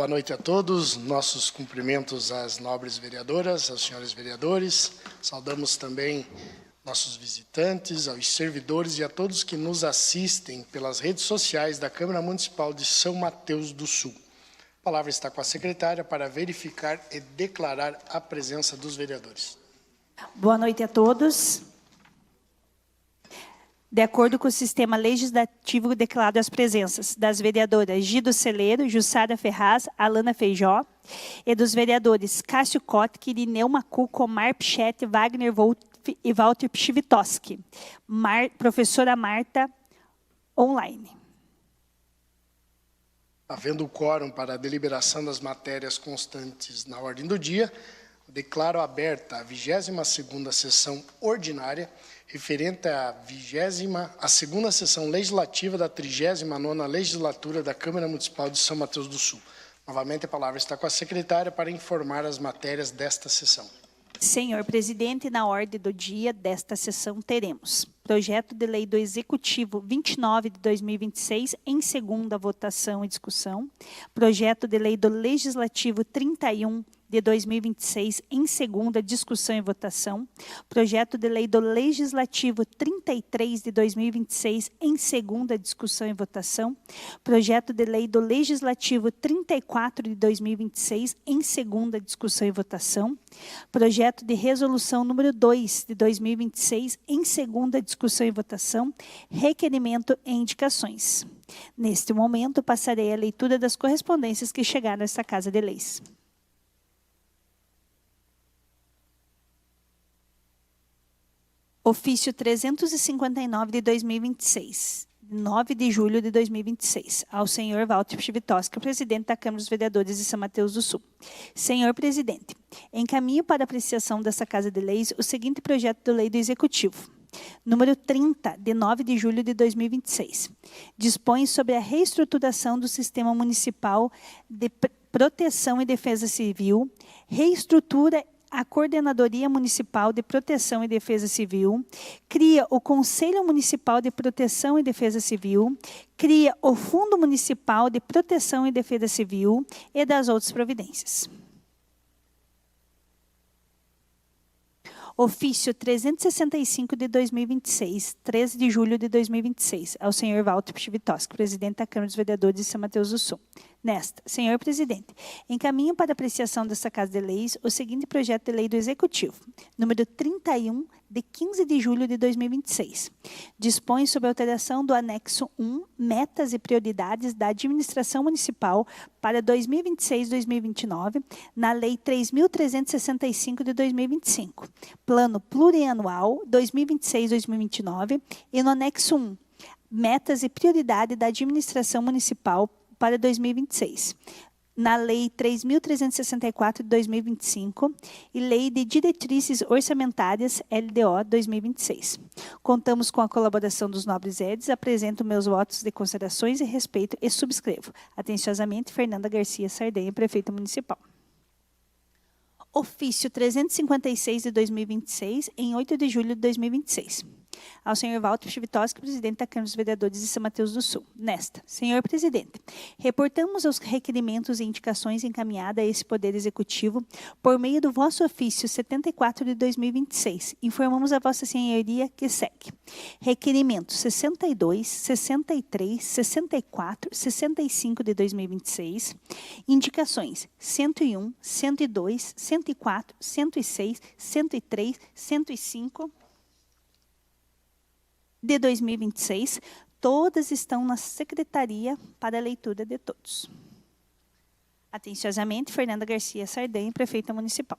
Boa noite a todos, nossos cumprimentos às nobres vereadoras, aos senhores vereadores. Saudamos também nossos visitantes, aos servidores e a todos que nos assistem pelas redes sociais da Câmara Municipal de São Mateus do Sul. A palavra está com a secretária para verificar e declarar a presença dos vereadores. Boa noite a todos. De acordo com o sistema legislativo, declaro as presenças das vereadoras Gido Celeiro, Jussara Ferraz, Alana Feijó, e dos vereadores Cássio Kotke, Irineu Macuco, Omar Pichete, Wagner Wolf e Walter Pchivitoski. Professora Marta, online. Havendo o quórum para a deliberação das matérias constantes na ordem do dia, declaro aberta a 22ª sessão ordinária, referente à segunda sessão legislativa da 39ª legislatura da Câmara Municipal de São Mateus do Sul. Novamente, a palavra está com a secretária para informar as matérias desta sessão. Senhor presidente, na ordem do dia desta sessão teremos projeto de lei do Executivo 29 de 2026 em segunda votação e discussão, projeto de lei do Legislativo 31 de 2026 em segunda discussão e votação, projeto de lei do Legislativo 33 de 2026 em segunda discussão e votação, projeto de lei do Legislativo 34 de 2026 em segunda discussão e votação, projeto de resolução número 2 de 2026 em segunda discussão e votação, requerimento e indicações. Neste momento, passarei a leitura das correspondências que chegaram a esta Casa de Leis. Ofício 359 de 2026, 9 de julho de 2026, ao senhor Walter Pchivitoski, presidente da Câmara dos Vereadores de São Mateus do Sul. Senhor presidente, encaminho para apreciação dessa Casa de Leis o seguinte projeto de lei do Executivo, número 30, de 9 de julho de 2026. Dispõe sobre a reestruturação do Sistema Municipal de Proteção e Defesa Civil, reestrutura a Coordenadoria Municipal de Proteção e Defesa Civil, cria o Conselho Municipal de Proteção e Defesa Civil, cria o Fundo Municipal de Proteção e Defesa Civil e das outras providências. Ofício 365 de 2026, 13 de julho de 2026, ao senhor Walter Pchivitoski, presidente da Câmara dos Vereadores de São Mateus do Sul. Nesta, senhor presidente, encaminho para apreciação desta Casa de Leis o seguinte projeto de lei do Executivo, número 31, de 15 de julho de 2026. Dispõe sobre a alteração do anexo 1, metas e prioridades da administração municipal para 2026-2029, na Lei 3.365 de 2025, Plano Plurianual 2026-2029, e no anexo 1, metas e prioridade da administração municipal para 2026, na Lei 3.364 de 2025 e Lei de Diretrizes Orçamentárias LDO 2026. Contamos com a colaboração dos nobres edes, apresento meus votos de considerações e respeito e subscrevo. Atenciosamente, Fernanda Garcia Sardenha, Prefeita Municipal. Ofício 356 de 2026, em 8 de julho de 2026. Ao senhor Walter Pchivitoski, presidente da Câmara dos Vereadores de São Mateus do Sul. Nesta, senhor presidente, reportamos os requerimentos e indicações encaminhadas a esse Poder Executivo por meio do vosso ofício 74 de 2026. Informamos a vossa senhoria que segue. Requerimentos 62, 63, 64, 65 de 2026. Indicações 101, 102, 104, 106, 103, 105... de 2026, todas estão na Secretaria para a leitura de todos. Atenciosamente, Fernanda Garcia Sardenha, Prefeita Municipal.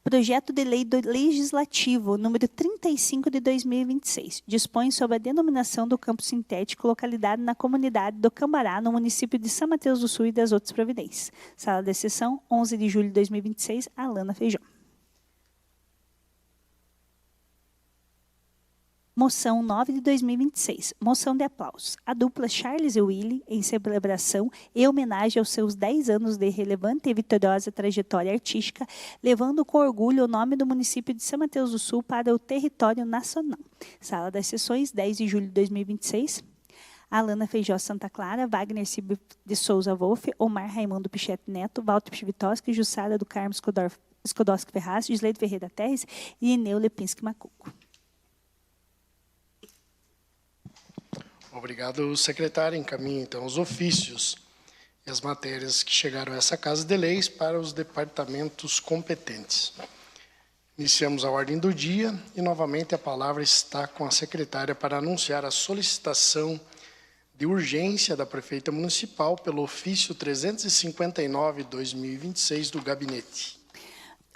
Projeto de Lei do Legislativo, número 35 de 2026, dispõe sobre a denominação do campo sintético localizado na comunidade do Cambará, no município de São Mateus do Sul e das outras providências. Sala de sessão, 11 de julho de 2026, Alana Feijó. Moção 9 de 2026, moção de aplausos. A dupla Charles e Willy, em celebração e homenagem aos seus 10 anos de relevante e vitoriosa trajetória artística, levando com orgulho o nome do município de São Mateus do Sul para o território nacional. Sala das sessões, 10 de julho de 2026. Alana Feijó Santa Clara, Wagner Silva de Souza Wolff, Omar Raimundo Pichete Neto, Walter Pchivitoski, Jussara do Carmo Skodowski Ferraz, Gisleide Ferreira Terres e Ineu Lepinski Macuco. Obrigado, secretário. Encaminho, então, os ofícios e as matérias que chegaram a essa Casa de Leis para os departamentos competentes. Iniciamos a ordem do dia e, novamente, a palavra está com a secretária para anunciar a solicitação de urgência da prefeita municipal pelo ofício 359/2026 do gabinete.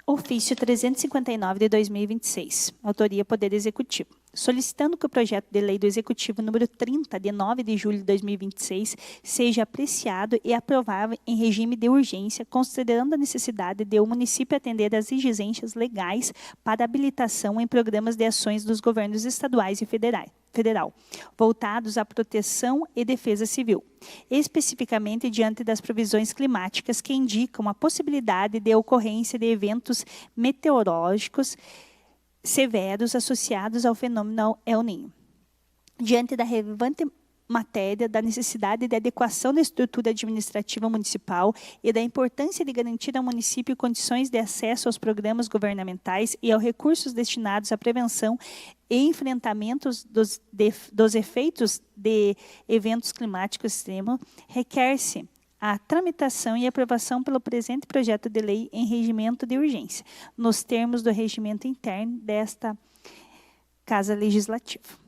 Ofício 359 de 2026, autoria Poder Executivo. Solicitando que o projeto de lei do Executivo número 30, de 9 de julho de 2026, seja apreciado e aprovado em regime de urgência, considerando a necessidade de o município atender às exigências legais para habilitação em programas de ações dos governos estaduais e federal, voltados à proteção e defesa civil, especificamente diante das provisões climáticas que indicam a possibilidade de ocorrência de eventos meteorológicos severos associados ao fenômeno El Niño. Diante da relevante matéria da necessidade de adequação da estrutura administrativa municipal e da importância de garantir ao município condições de acesso aos programas governamentais e aos recursos destinados à prevenção e enfrentamentos dos efeitos de eventos climáticos extremos, requer-se a tramitação e aprovação pelo presente projeto de lei em regimento de urgência, nos termos do regimento interno desta Casa Legislativa.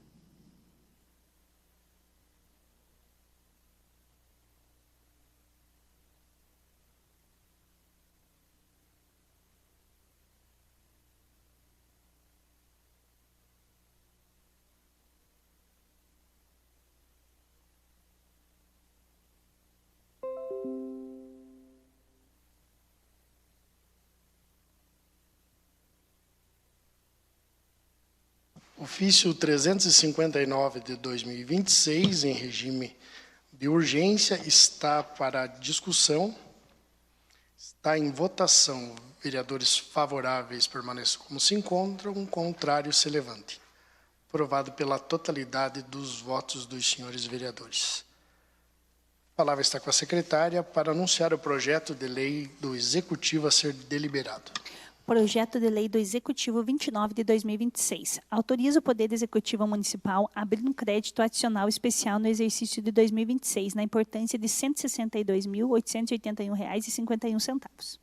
Ofício 359 de 2026, em regime de urgência, está para discussão. Está em votação. Vereadores favoráveis permaneçam como se encontram, contrário se levante. Aprovado pela totalidade dos votos dos senhores vereadores. A palavra está com a secretária para anunciar o projeto de lei do Executivo a ser deliberado. Projeto de Lei do Executivo 29 de 2026. Autoriza o Poder Executivo Municipal a abrir um crédito adicional especial no exercício de 2026, na importância de R$ 162.881,51.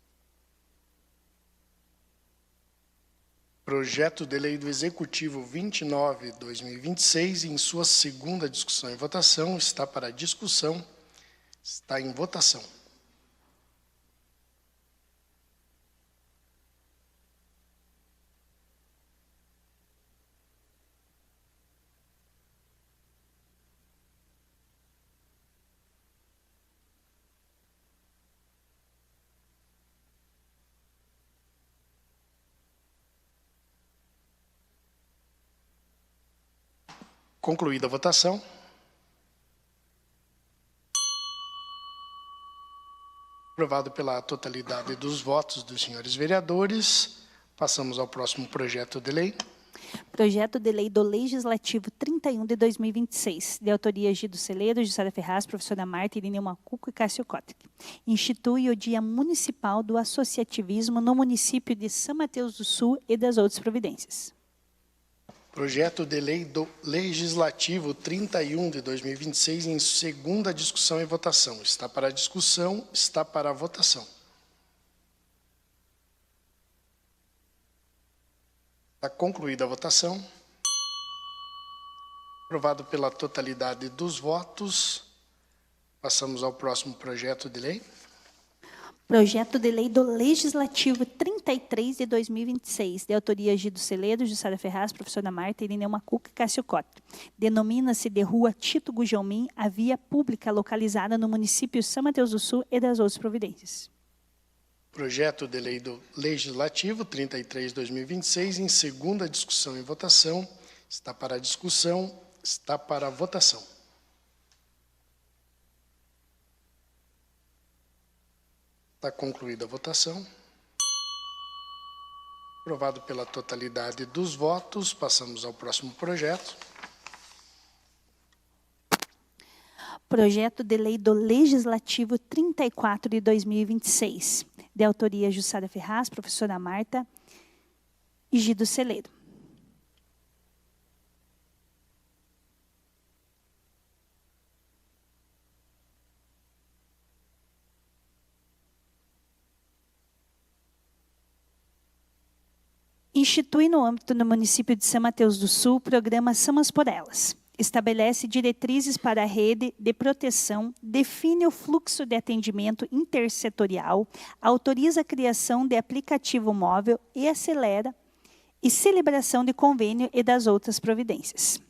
Projeto de Lei do Executivo 29 de 2026, em sua segunda discussão e votação, está para discussão, está em votação. Concluída a votação. Aprovado pela totalidade dos votos dos senhores vereadores, passamos ao próximo projeto de lei. Projeto de Lei do Legislativo 31 de 2026, de autoria Gido Celedo, Jussara Ferraz, professora Marta, Irineu Macuco e Cássio Kotick. Institui o Dia Municipal do Associativismo no município de São Mateus do Sul e das outras providências. Projeto de Lei do Legislativo 31 de 2026, em segunda discussão e votação. Está para discussão, está para votação. Está concluída a votação. Aprovado pela totalidade dos votos. Passamos ao próximo projeto de lei. Projeto de Lei do Legislativo 33 de 2026, de autoria Gido Celedo, Jussara Ferraz, professora Marta, Irineu Macuco e Cássio Kotick. Denomina-se de Rua Tito Gujalmin a via pública localizada no município São Mateus do Sul e das outras providências. Projeto de Lei do Legislativo 33 de 2026, em segunda discussão e votação. Está para discussão, está para votação. Está concluída a votação. Aprovado pela totalidade dos votos, passamos ao próximo projeto. Projeto de Lei do Legislativo 34 de 2026, de autoria Jussara Ferraz, professora Marta e Gido Celeiro. Institui no âmbito do município de São Mateus do Sul o programa Samas por Elas. Estabelece diretrizes para a rede de proteção, define o fluxo de atendimento intersetorial, autoriza a criação de aplicativo móvel e acelera e celebração de convênio e das outras providências.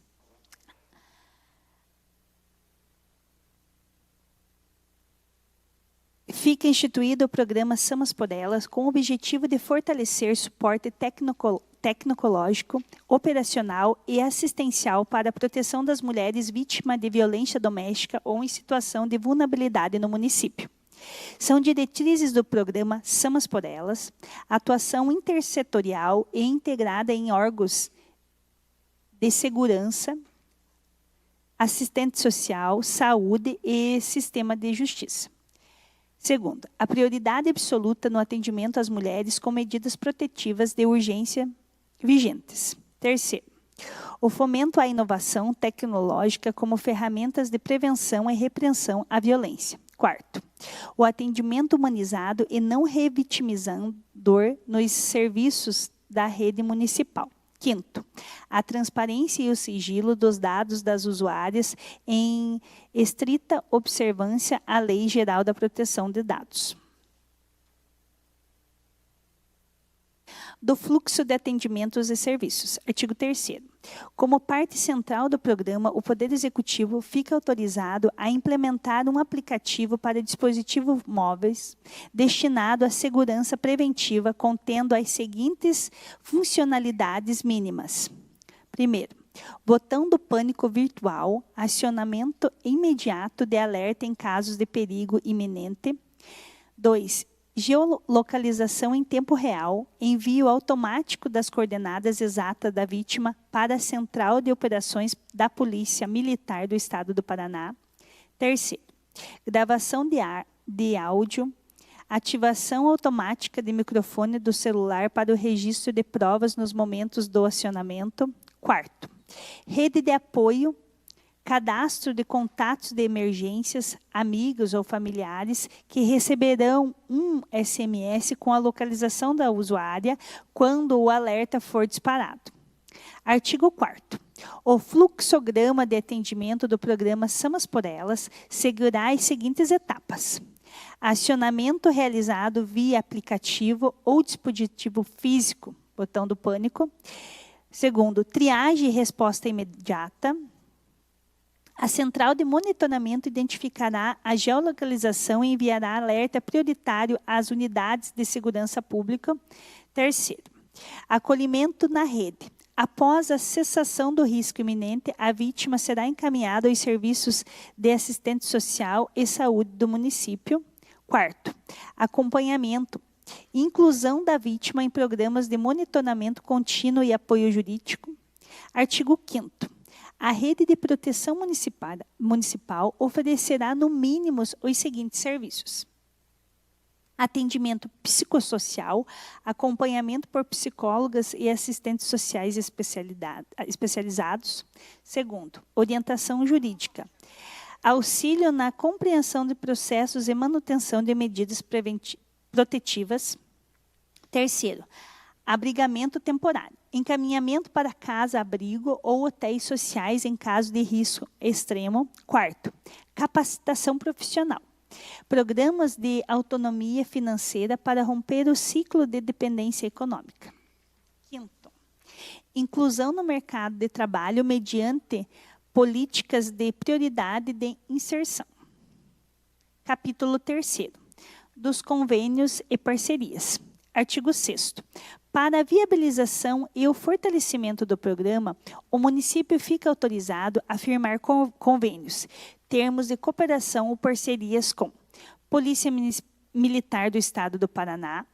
Fica instituído o programa Samas por Elas com o objetivo de fortalecer suporte tecnológico, operacional e assistencial para a proteção das mulheres vítimas de violência doméstica ou em situação de vulnerabilidade no município. São diretrizes do programa Samas por Elas, atuação intersetorial e integrada em órgãos de segurança, assistente social, saúde e sistema de justiça. Segundo, a prioridade absoluta no atendimento às mulheres com medidas protetivas de urgência vigentes. Terceiro, o fomento à inovação tecnológica como ferramentas de prevenção e repreensão à violência. Quarto, o atendimento humanizado e não revitimizador nos serviços da rede municipal. Quinto, a transparência e o sigilo dos dados das usuárias em estrita observância à Lei Geral da Proteção de Dados. Do fluxo de atendimentos e serviços. Artigo 3º. Como parte central do programa, o Poder Executivo fica autorizado a implementar um aplicativo para dispositivos móveis destinado à segurança preventiva, contendo as seguintes funcionalidades mínimas. Primeiro, botão do pânico virtual, acionamento imediato de alerta em casos de perigo iminente. 2. Geolocalização em tempo real, envio automático das coordenadas exatas da vítima para a Central de Operações da Polícia Militar do Estado do Paraná. Terceiro, gravação de áudio, ativação automática de microfone do celular para o registro de provas nos momentos do acionamento. Quarto, rede de apoio, cadastro de contatos de emergências, amigos ou familiares que receberão um SMS com a localização da usuária quando o alerta for disparado. Artigo 4º. O fluxograma de atendimento do programa Samas por Elas seguirá as seguintes etapas. Acionamento realizado via aplicativo ou dispositivo físico, botão do pânico. Segundo, triagem e resposta imediata. A central de monitoramento identificará a geolocalização e enviará alerta prioritário às unidades de segurança pública. Terceiro, acolhimento na rede. Após a cessação do risco iminente, a vítima será encaminhada aos serviços de assistente social e saúde do município. Quarto, acompanhamento. Inclusão da vítima em programas de monitoramento contínuo e apoio jurídico. Artigo 5º. A rede de proteção municipal oferecerá, no mínimo, os seguintes serviços. Atendimento psicossocial, acompanhamento por psicólogas e assistentes sociais especializados. Segundo, orientação jurídica. Auxílio na compreensão de processos e manutenção de medidas protetivas. Terceiro, abrigamento temporário. Encaminhamento para casa-abrigo ou hotéis sociais em caso de risco extremo. Quarto, capacitação profissional. Programas de autonomia financeira para romper o ciclo de dependência econômica. Quinto, inclusão no mercado de trabalho mediante políticas de prioridade de inserção. Capítulo 3º, dos convênios e parcerias. Artigo 6º. Para a viabilização e o fortalecimento do programa, o município fica autorizado a firmar convênios, termos de cooperação ou parcerias com Polícia Militar do Estado do Paraná,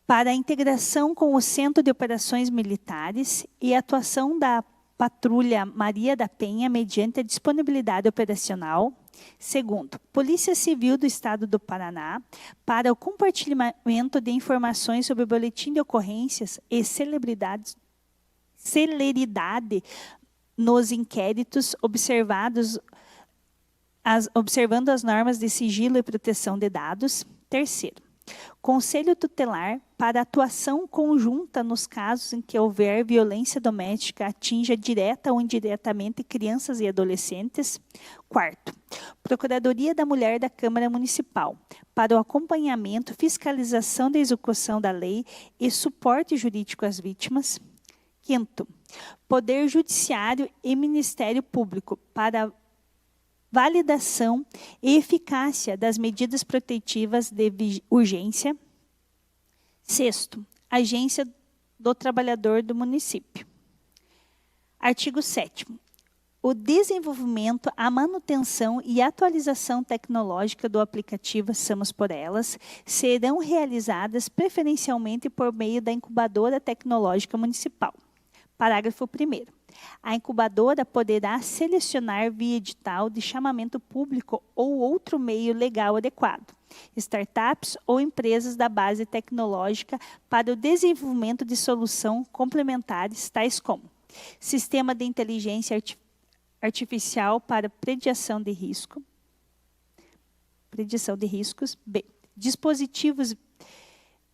para a integração com o Centro de Operações Militares e atuação da Patrulha Maria da Penha, mediante a disponibilidade operacional. Segundo, Polícia Civil do Estado do Paraná, para o compartilhamento de informações sobre o boletim de ocorrências e celeridade nos inquéritos observando as normas de sigilo e proteção de dados. Terceiro, Conselho Tutelar para atuação conjunta nos casos em que houver violência doméstica atinja direta ou indiretamente crianças e adolescentes. Quarto, Procuradoria da Mulher da Câmara Municipal para o acompanhamento, fiscalização da execução da lei e suporte jurídico às vítimas. Quinto, Poder Judiciário e Ministério Público para validação e eficácia das medidas protetivas de urgência. Sexto, Agência do Trabalhador do Município. Artigo 7º. O desenvolvimento, a manutenção e atualização tecnológica do aplicativo Somos por Elas serão realizadas preferencialmente por meio da incubadora tecnológica municipal. Parágrafo 1º. A incubadora poderá selecionar via edital de chamamento público ou outro meio legal adequado, startups ou empresas da base tecnológica para o desenvolvimento de soluções complementares, tais como sistema de inteligência artificial para predição de riscos, B, dispositivos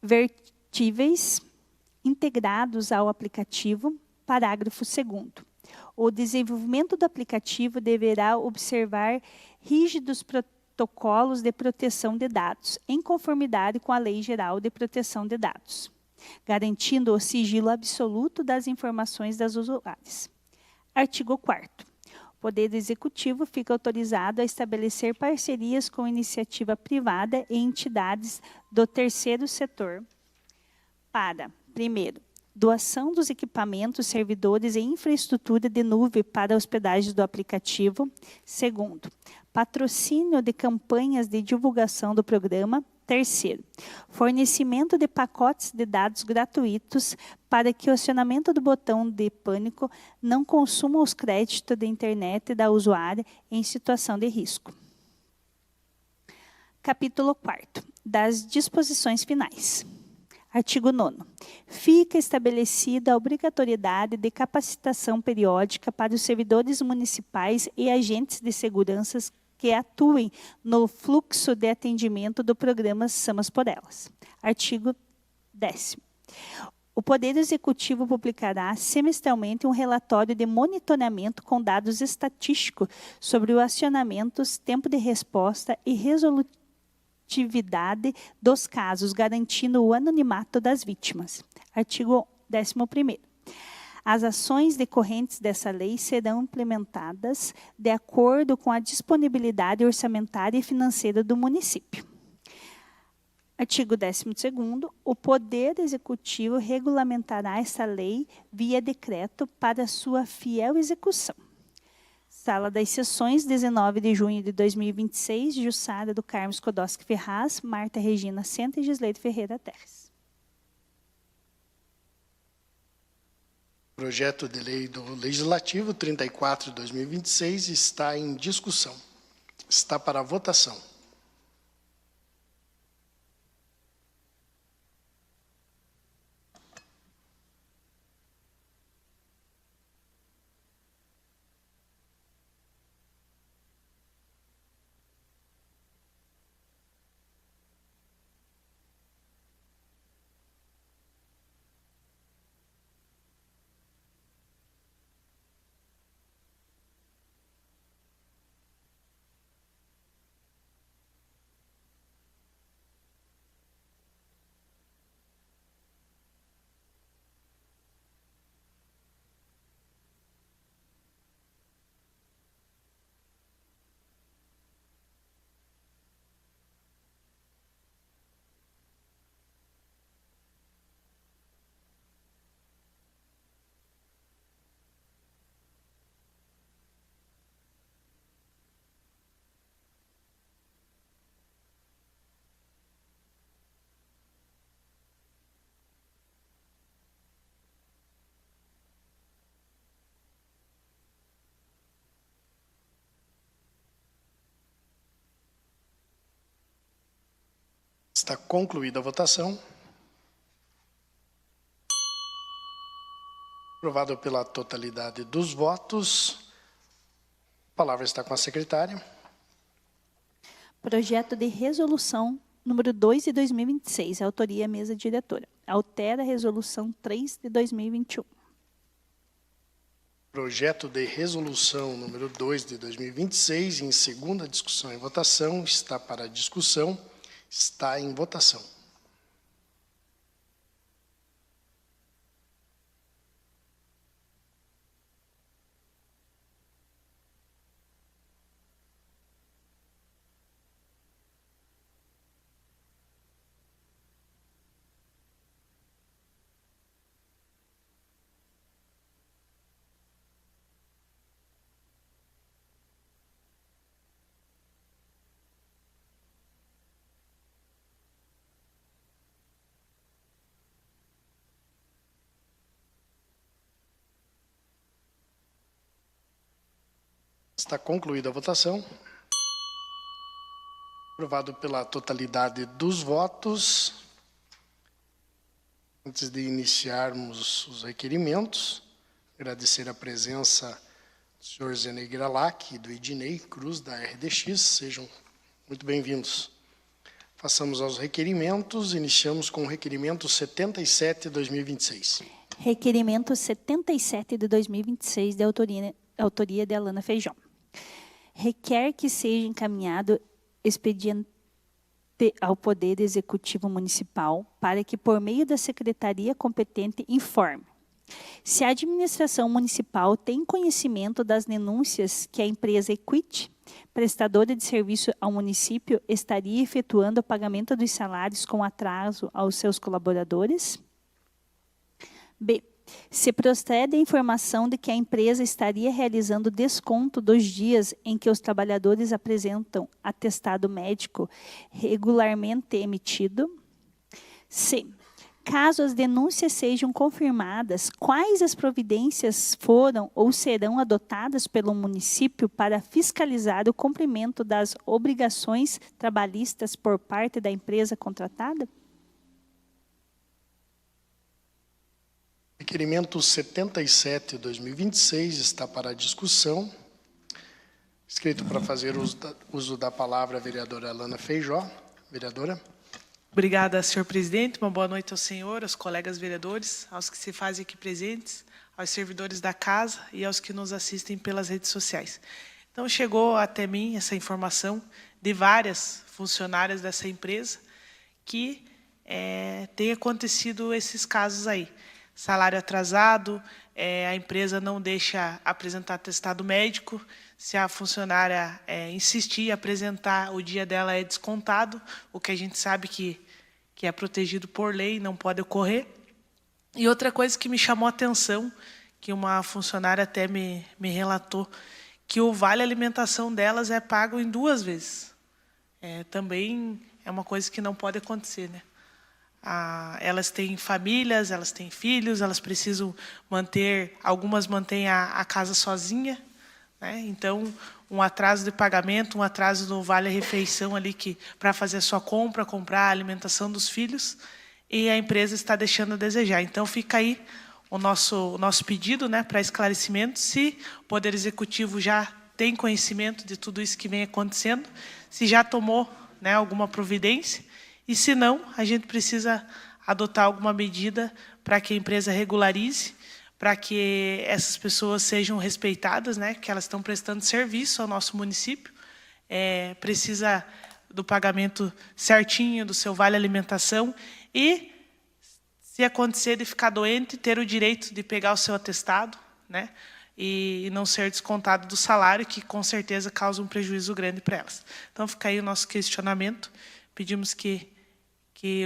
vertíveis integrados ao aplicativo. Parágrafo 2º. O desenvolvimento do aplicativo deverá observar rígidos protocolos de proteção de dados, em conformidade com a Lei Geral de Proteção de Dados, garantindo o sigilo absoluto das informações das usuárias. Artigo 4º. O Poder Executivo fica autorizado a estabelecer parcerias com iniciativa privada e entidades do terceiro setor para, primeiro, doação dos equipamentos, servidores e infraestrutura de nuvem para a hospedagem do aplicativo. Segundo, patrocínio de campanhas de divulgação do programa. Terceiro, fornecimento de pacotes de dados gratuitos para que o acionamento do botão de pânico não consuma os créditos da internet da usuária em situação de risco. Capítulo 4º. Das disposições finais. Artigo 9º. Fica estabelecida a obrigatoriedade de capacitação periódica para os servidores municipais e agentes de segurança que atuem no fluxo de atendimento do programa Somos por Elas. Artigo 10º. O Poder Executivo publicará semestralmente um relatório de monitoramento com dados estatísticos sobre o acionamento, tempo de resposta e resolução dos casos, garantindo o anonimato das vítimas. Artigo 11º. As ações decorrentes dessa lei serão implementadas de acordo com a disponibilidade orçamentária e financeira do município. Artigo 12º. O Poder Executivo regulamentará essa lei via decreto para sua fiel execução. Sala das Sessões, 19 de junho de 2026, Jussara do Carmo Skłodowski Ferraz, Marta Regina Senta e Gisleide Ferreira Terres. Projeto de Lei do Legislativo 34 de 2026 está em discussão. Está para votação. Está concluída a votação. Aprovado pela totalidade dos votos. A palavra está com a secretária. Projeto de resolução número 2 de 2026, autoria mesa diretora. Altera a resolução 3 de 2021. Projeto de resolução número 2 de 2026, em segunda discussão e votação, está para discussão, está em votação. Está concluída a votação. Aprovado pela totalidade dos votos. Antes de iniciarmos os requerimentos, agradecer a presença do senhor Zenei Gralac e do Ednei Cruz, da RDX. Sejam muito bem-vindos. Passamos aos requerimentos. Iniciamos com o requerimento 77 de 2026. Requerimento 77 de 2026, de autoria de Alana Feijó. Requer que seja encaminhado expediente ao Poder Executivo Municipal para que, por meio da Secretaria competente, informe se a administração municipal tem conhecimento das denúncias que a empresa Equity, prestadora de serviço ao município, estaria efetuando o pagamento dos salários com atraso aos seus colaboradores. B. Se procede a informação de que a empresa estaria realizando desconto dos dias em que os trabalhadores apresentam atestado médico regularmente emitido. C. Caso as denúncias sejam confirmadas, quais as providências foram ou serão adotadas pelo município para fiscalizar o cumprimento das obrigações trabalhistas por parte da empresa contratada? Requerimento 77 de 2026 está para discussão. Escrito para fazer uso da palavra a vereadora Alana Feijó. Vereadora. Obrigada, senhor presidente. Uma boa noite ao senhor, aos colegas vereadores, aos que se fazem aqui presentes, aos servidores da casa e aos que nos assistem pelas redes sociais. Então, chegou até mim essa informação de várias funcionárias dessa empresa que tem acontecido esses casos aí. Salário atrasado, a empresa não deixa apresentar atestado médico, se a funcionária insistir em apresentar, o dia dela é descontado, o que a gente sabe que é protegido por lei, não pode ocorrer. E outra coisa que me chamou a atenção, que uma funcionária até me relatou, que o vale alimentação delas é pago em 2 vezes. Também é uma coisa que não pode acontecer, né? Elas têm famílias, elas têm filhos, elas precisam manter, algumas mantêm a casa sozinha, né? Então, um atraso de pagamento, um atraso no vale-refeição ali para fazer a sua compra, comprar a alimentação dos filhos, e a empresa está deixando a desejar. Então, fica aí o nosso pedido, né, para esclarecimento, se o Poder Executivo já tem conhecimento de tudo isso que vem acontecendo, se já tomou, né, alguma providência, e se não, a gente precisa adotar alguma medida para que a empresa regularize, para que essas pessoas sejam respeitadas, né, que elas estão prestando serviço ao nosso município, precisa do pagamento certinho do seu vale alimentação e, se acontecer de ficar doente, ter o direito de pegar o seu atestado, né, e não ser descontado do salário, que com certeza causa um prejuízo grande para elas. Então, fica aí o nosso questionamento. Pedimos que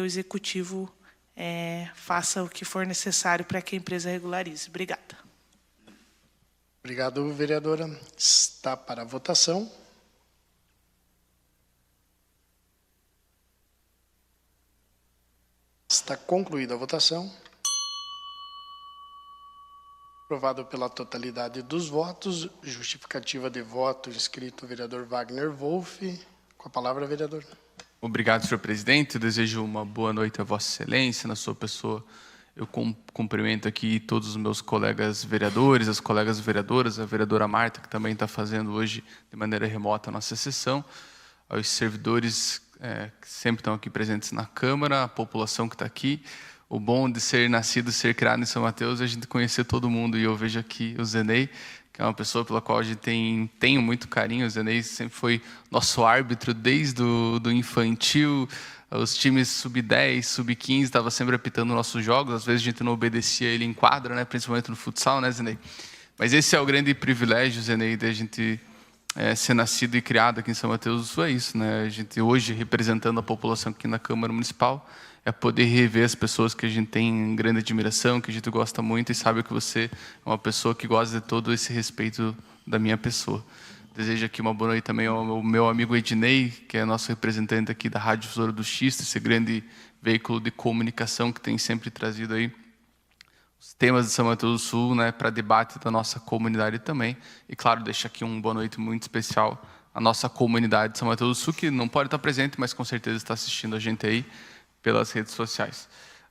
o Executivo faça o que for necessário para que a empresa regularize. Obrigada. Obrigado, vereadora. Está para a votação. Está concluída a votação. Aprovado pela totalidade dos votos. Justificativa de voto, inscrito o vereador Wagner Wolff. Com a palavra, vereador. Obrigado, senhor presidente. Eu desejo uma boa noite a Vossa Excelência, na sua pessoa. Eu cumprimento aqui todos os meus colegas vereadores, as colegas vereadoras, a vereadora Marta, que também está fazendo hoje de maneira remota a nossa sessão, aos servidores que sempre estão aqui presentes na Câmara, a população que está aqui. O bom de ser nascido e ser criado em São Mateus é a gente conhecer todo mundo. E eu vejo aqui o Zenei, que é uma pessoa pela qual a gente tenho muito carinho. O Zenei sempre foi nosso árbitro desde do infantil. Os times sub-10, sub-15, estava sempre apitando nossos jogos. Às vezes a gente não obedecia ele em quadra, né? Principalmente no futsal, né, Zenei? Mas esse é o grande privilégio, Zenei, de a gente ser nascido e criado aqui em São Mateus do Sul. É isso, né? A gente hoje, representando a população aqui na Câmara Municipal, é poder rever as pessoas que a gente tem grande admiração, que a gente gosta muito e sabe que você é uma pessoa que gosta de todo esse respeito da minha pessoa. Desejo aqui uma boa noite também ao meu amigo Ednei, que é nosso representante aqui da Rádio Difusora do Xisto, esse grande veículo de comunicação que tem sempre trazido aí os temas de São Mateus do Sul, né, para debate da nossa comunidade também. E, claro, deixo aqui uma boa noite muito especial à nossa comunidade de São Mateus do Sul, que não pode estar presente, mas com certeza está assistindo a gente aí pelas redes sociais.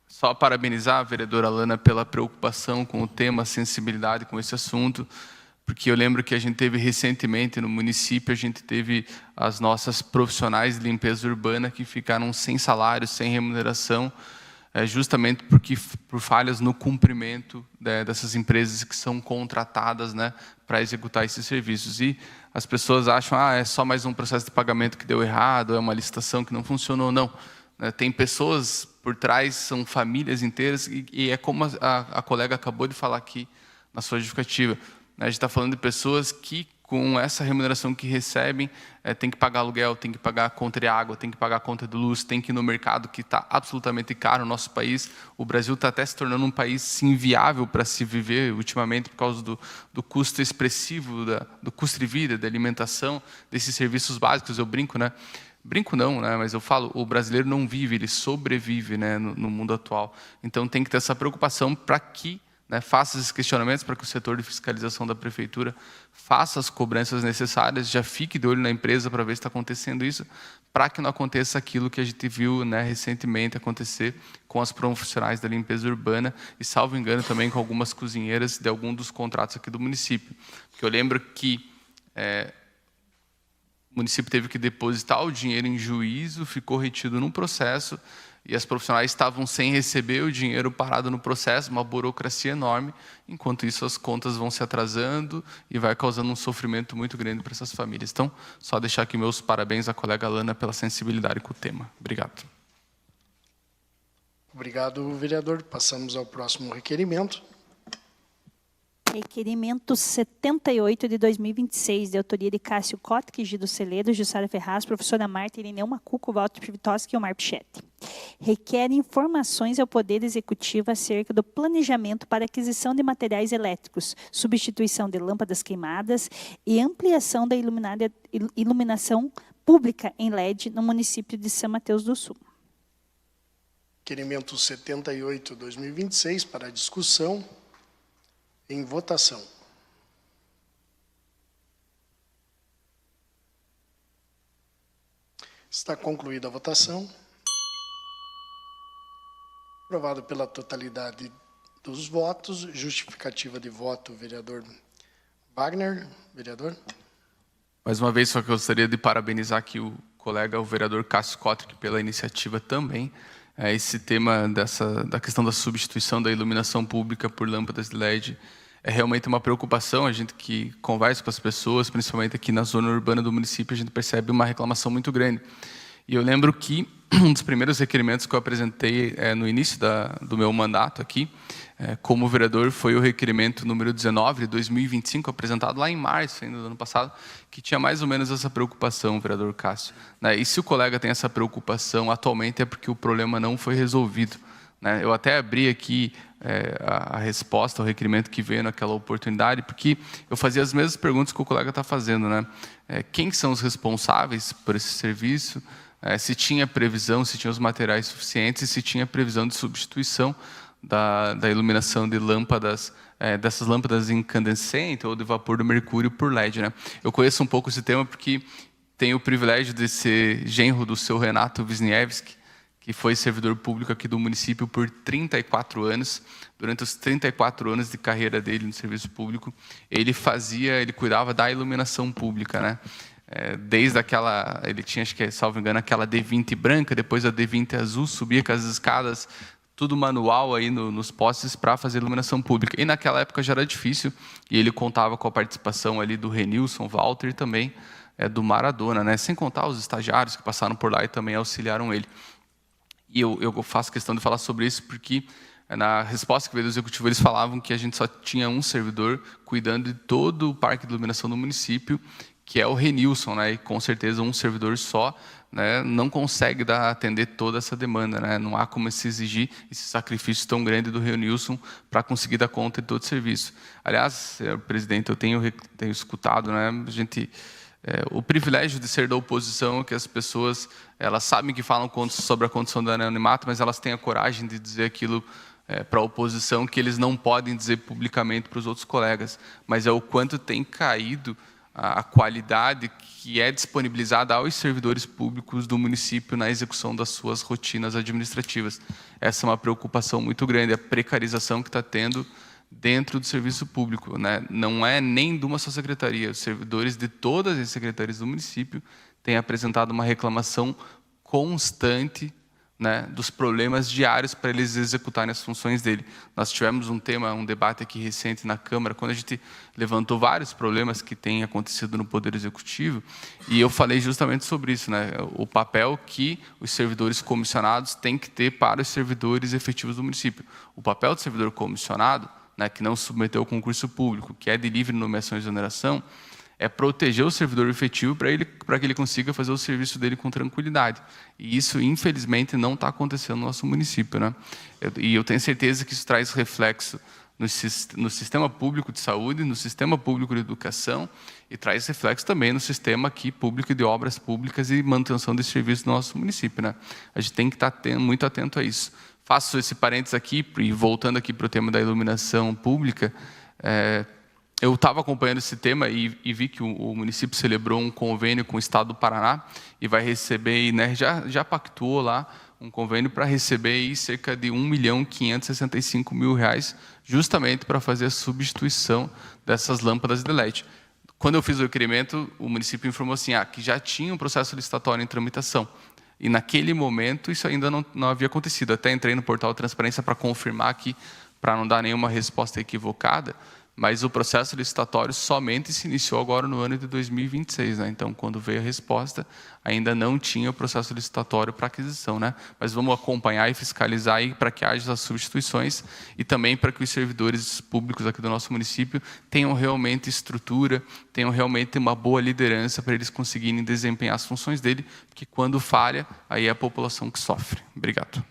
Só parabenizar a vereadora Alana pela preocupação com o tema, sensibilidade com esse assunto, porque eu lembro que a gente teve recentemente no município, a gente teve as nossas profissionais de limpeza urbana que ficaram sem salário, sem remuneração, justamente por falhas no cumprimento dessas empresas que são contratadas, né, para executar esses serviços. E as pessoas acham, é só mais um processo de pagamento que deu errado, é uma licitação que não funcionou. Não. Tem pessoas por trás, são famílias inteiras, e é como a colega acabou de falar aqui na sua justificativa. A gente está falando de pessoas que, com essa remuneração que recebem, tem que pagar aluguel, tem que pagar a conta de água, tem que pagar a conta de luz, tem que ir no mercado que está absolutamente caro no nosso país. O Brasil está até se tornando um país inviável para se viver ultimamente por causa do custo expressivo, do custo de vida, da alimentação, desses serviços básicos. Eu brinco, né? Brinco não, né? Mas eu falo, o brasileiro não vive, ele sobrevive, né, no mundo atual. Então tem que ter essa preocupação para que, né, faça esses questionamentos, para que o setor de fiscalização da prefeitura faça as cobranças necessárias, já fique de olho na empresa para ver se está acontecendo isso, para que não aconteça aquilo que a gente viu, né, recentemente acontecer com as profissionais da limpeza urbana e, salvo engano, também com algumas cozinheiras de algum dos contratos aqui do município. Porque eu lembro que o município teve que depositar o dinheiro em juízo, ficou retido no processo, e as profissionais estavam sem receber o dinheiro parado no processo, uma burocracia enorme. Enquanto isso, as contas vão se atrasando e vai causando um sofrimento muito grande para essas famílias. Então, só deixar aqui meus parabéns à colega Alana pela sensibilidade com o tema. Obrigado. Obrigado, vereador. Passamos ao próximo requerimento. Requerimento 78 de 2026, de autoria de Cássio Kottke, Gido Celedo, Jussara Ferraz, professora Marta Irineu Macuco, Walter Pivitoski e Omar Pichetti. Requer informações ao Poder Executivo acerca do planejamento para aquisição de materiais elétricos, substituição de lâmpadas queimadas e ampliação da iluminação pública em LED no município de São Mateus do Sul. Requerimento 78, 2026, para discussão. Em votação. Está concluída a votação. Aprovado pela totalidade dos votos. Justificativa de voto, vereador Wagner. Vereador. Mais uma vez, só que eu gostaria de parabenizar aqui o colega, o vereador Cássio Kottke, pela iniciativa também. Esse tema da questão da substituição da iluminação pública por lâmpadas de LED é realmente uma preocupação. A gente que conversa com as pessoas, principalmente aqui na zona urbana do município, a gente percebe uma reclamação muito grande. E eu lembro que um dos primeiros requerimentos que eu apresentei no início do meu mandato aqui, como vereador, foi o requerimento número 19 de 2025, apresentado lá em março ainda do ano passado, que tinha mais ou menos essa preocupação, vereador Cássio. E se o colega tem essa preocupação atualmente é porque o problema não foi resolvido. Eu até abri aqui a resposta ao requerimento que veio naquela oportunidade, porque eu fazia as mesmas perguntas que o colega está fazendo. Quem são os responsáveis por esse serviço? Se tinha previsão, se tinha os materiais suficientes e se tinha previsão de substituição da iluminação de lâmpadas, dessas lâmpadas incandescentes ou de vapor do mercúrio por LED. Eu conheço um pouco esse tema porque tenho o privilégio de ser genro do seu Renato Wisniewski, que foi servidor público aqui do município por 34 anos. Durante os 34 anos de carreira dele no serviço público, ele cuidava da iluminação pública, né? Desde aquela, ele tinha, acho que, salvo engano, aquela D20 branca, depois a D20 azul, subia com as escadas, tudo manual aí nos postes para fazer iluminação pública. E naquela época já era difícil, e ele contava com a participação ali do Renilson, Walter e também do Maradona, né? Sem contar os estagiários que passaram por lá e também auxiliaram ele. E eu faço questão de falar sobre isso porque, na resposta que veio do Executivo, eles falavam que a gente só tinha um servidor cuidando de todo o parque de iluminação do município, que é o Renilson, né? E com certeza um servidor só, né, não consegue atender toda essa demanda, né? Não há como se exigir esse sacrifício tão grande do Renilson para conseguir dar conta de todo o serviço. Aliás, senhor presidente, eu tenho escutado, né, o privilégio de ser da oposição é que as pessoas, elas sabem que falam sobre a condição do anonimato, mas elas têm a coragem de dizer aquilo para a oposição que eles não podem dizer publicamente para os outros colegas. Mas é o quanto tem caído a qualidade que é disponibilizada aos servidores públicos do município na execução das suas rotinas administrativas. Essa é uma preocupação muito grande, a precarização que está tendo dentro do serviço público, né? Não é nem de uma só secretaria. Os servidores de todas as secretarias do município têm apresentado uma reclamação constante, né, dos problemas diários para eles executarem as funções dele. Nós tivemos um debate aqui recente na Câmara, quando a gente levantou vários problemas que têm acontecido no Poder Executivo, e eu falei justamente sobre isso, né, o papel que os servidores comissionados têm que ter para os servidores efetivos do município. O papel do servidor comissionado, né, que não submeteu ao concurso público, que é de livre nomeação e exoneração, é proteger o servidor efetivo para que ele consiga fazer o serviço dele com tranquilidade. E isso, infelizmente, não está acontecendo no nosso município, né? E eu tenho certeza que isso traz reflexo no sistema público de saúde, no sistema público de educação, e traz reflexo também no sistema aqui público de obras públicas e manutenção de serviços do nosso município, né? A gente tem que estar muito atento a isso. Faço esse parênteses aqui, e voltando aqui para o tema da iluminação pública, eu estava acompanhando esse tema e vi que o município celebrou um convênio com o Estado do Paraná e vai receber, né, já pactuou lá um convênio para receber aí cerca de R$ 1.565.000, justamente para fazer a substituição dessas lâmpadas de LED. Quando eu fiz o requerimento, o município informou assim, que já tinha um processo licitatório em tramitação. E naquele momento isso ainda não havia acontecido. Até entrei no portal de transparência para confirmar aqui, para não dar nenhuma resposta equivocada, mas o processo licitatório somente se iniciou agora no ano de 2026, né? Então, quando veio a resposta, ainda não tinha o processo licitatório para aquisição, né? Mas vamos acompanhar e fiscalizar para que haja as substituições e também para que os servidores públicos aqui do nosso município tenham realmente estrutura, tenham realmente uma boa liderança para eles conseguirem desempenhar as funções dele, porque quando falha, aí é a população que sofre. Obrigado.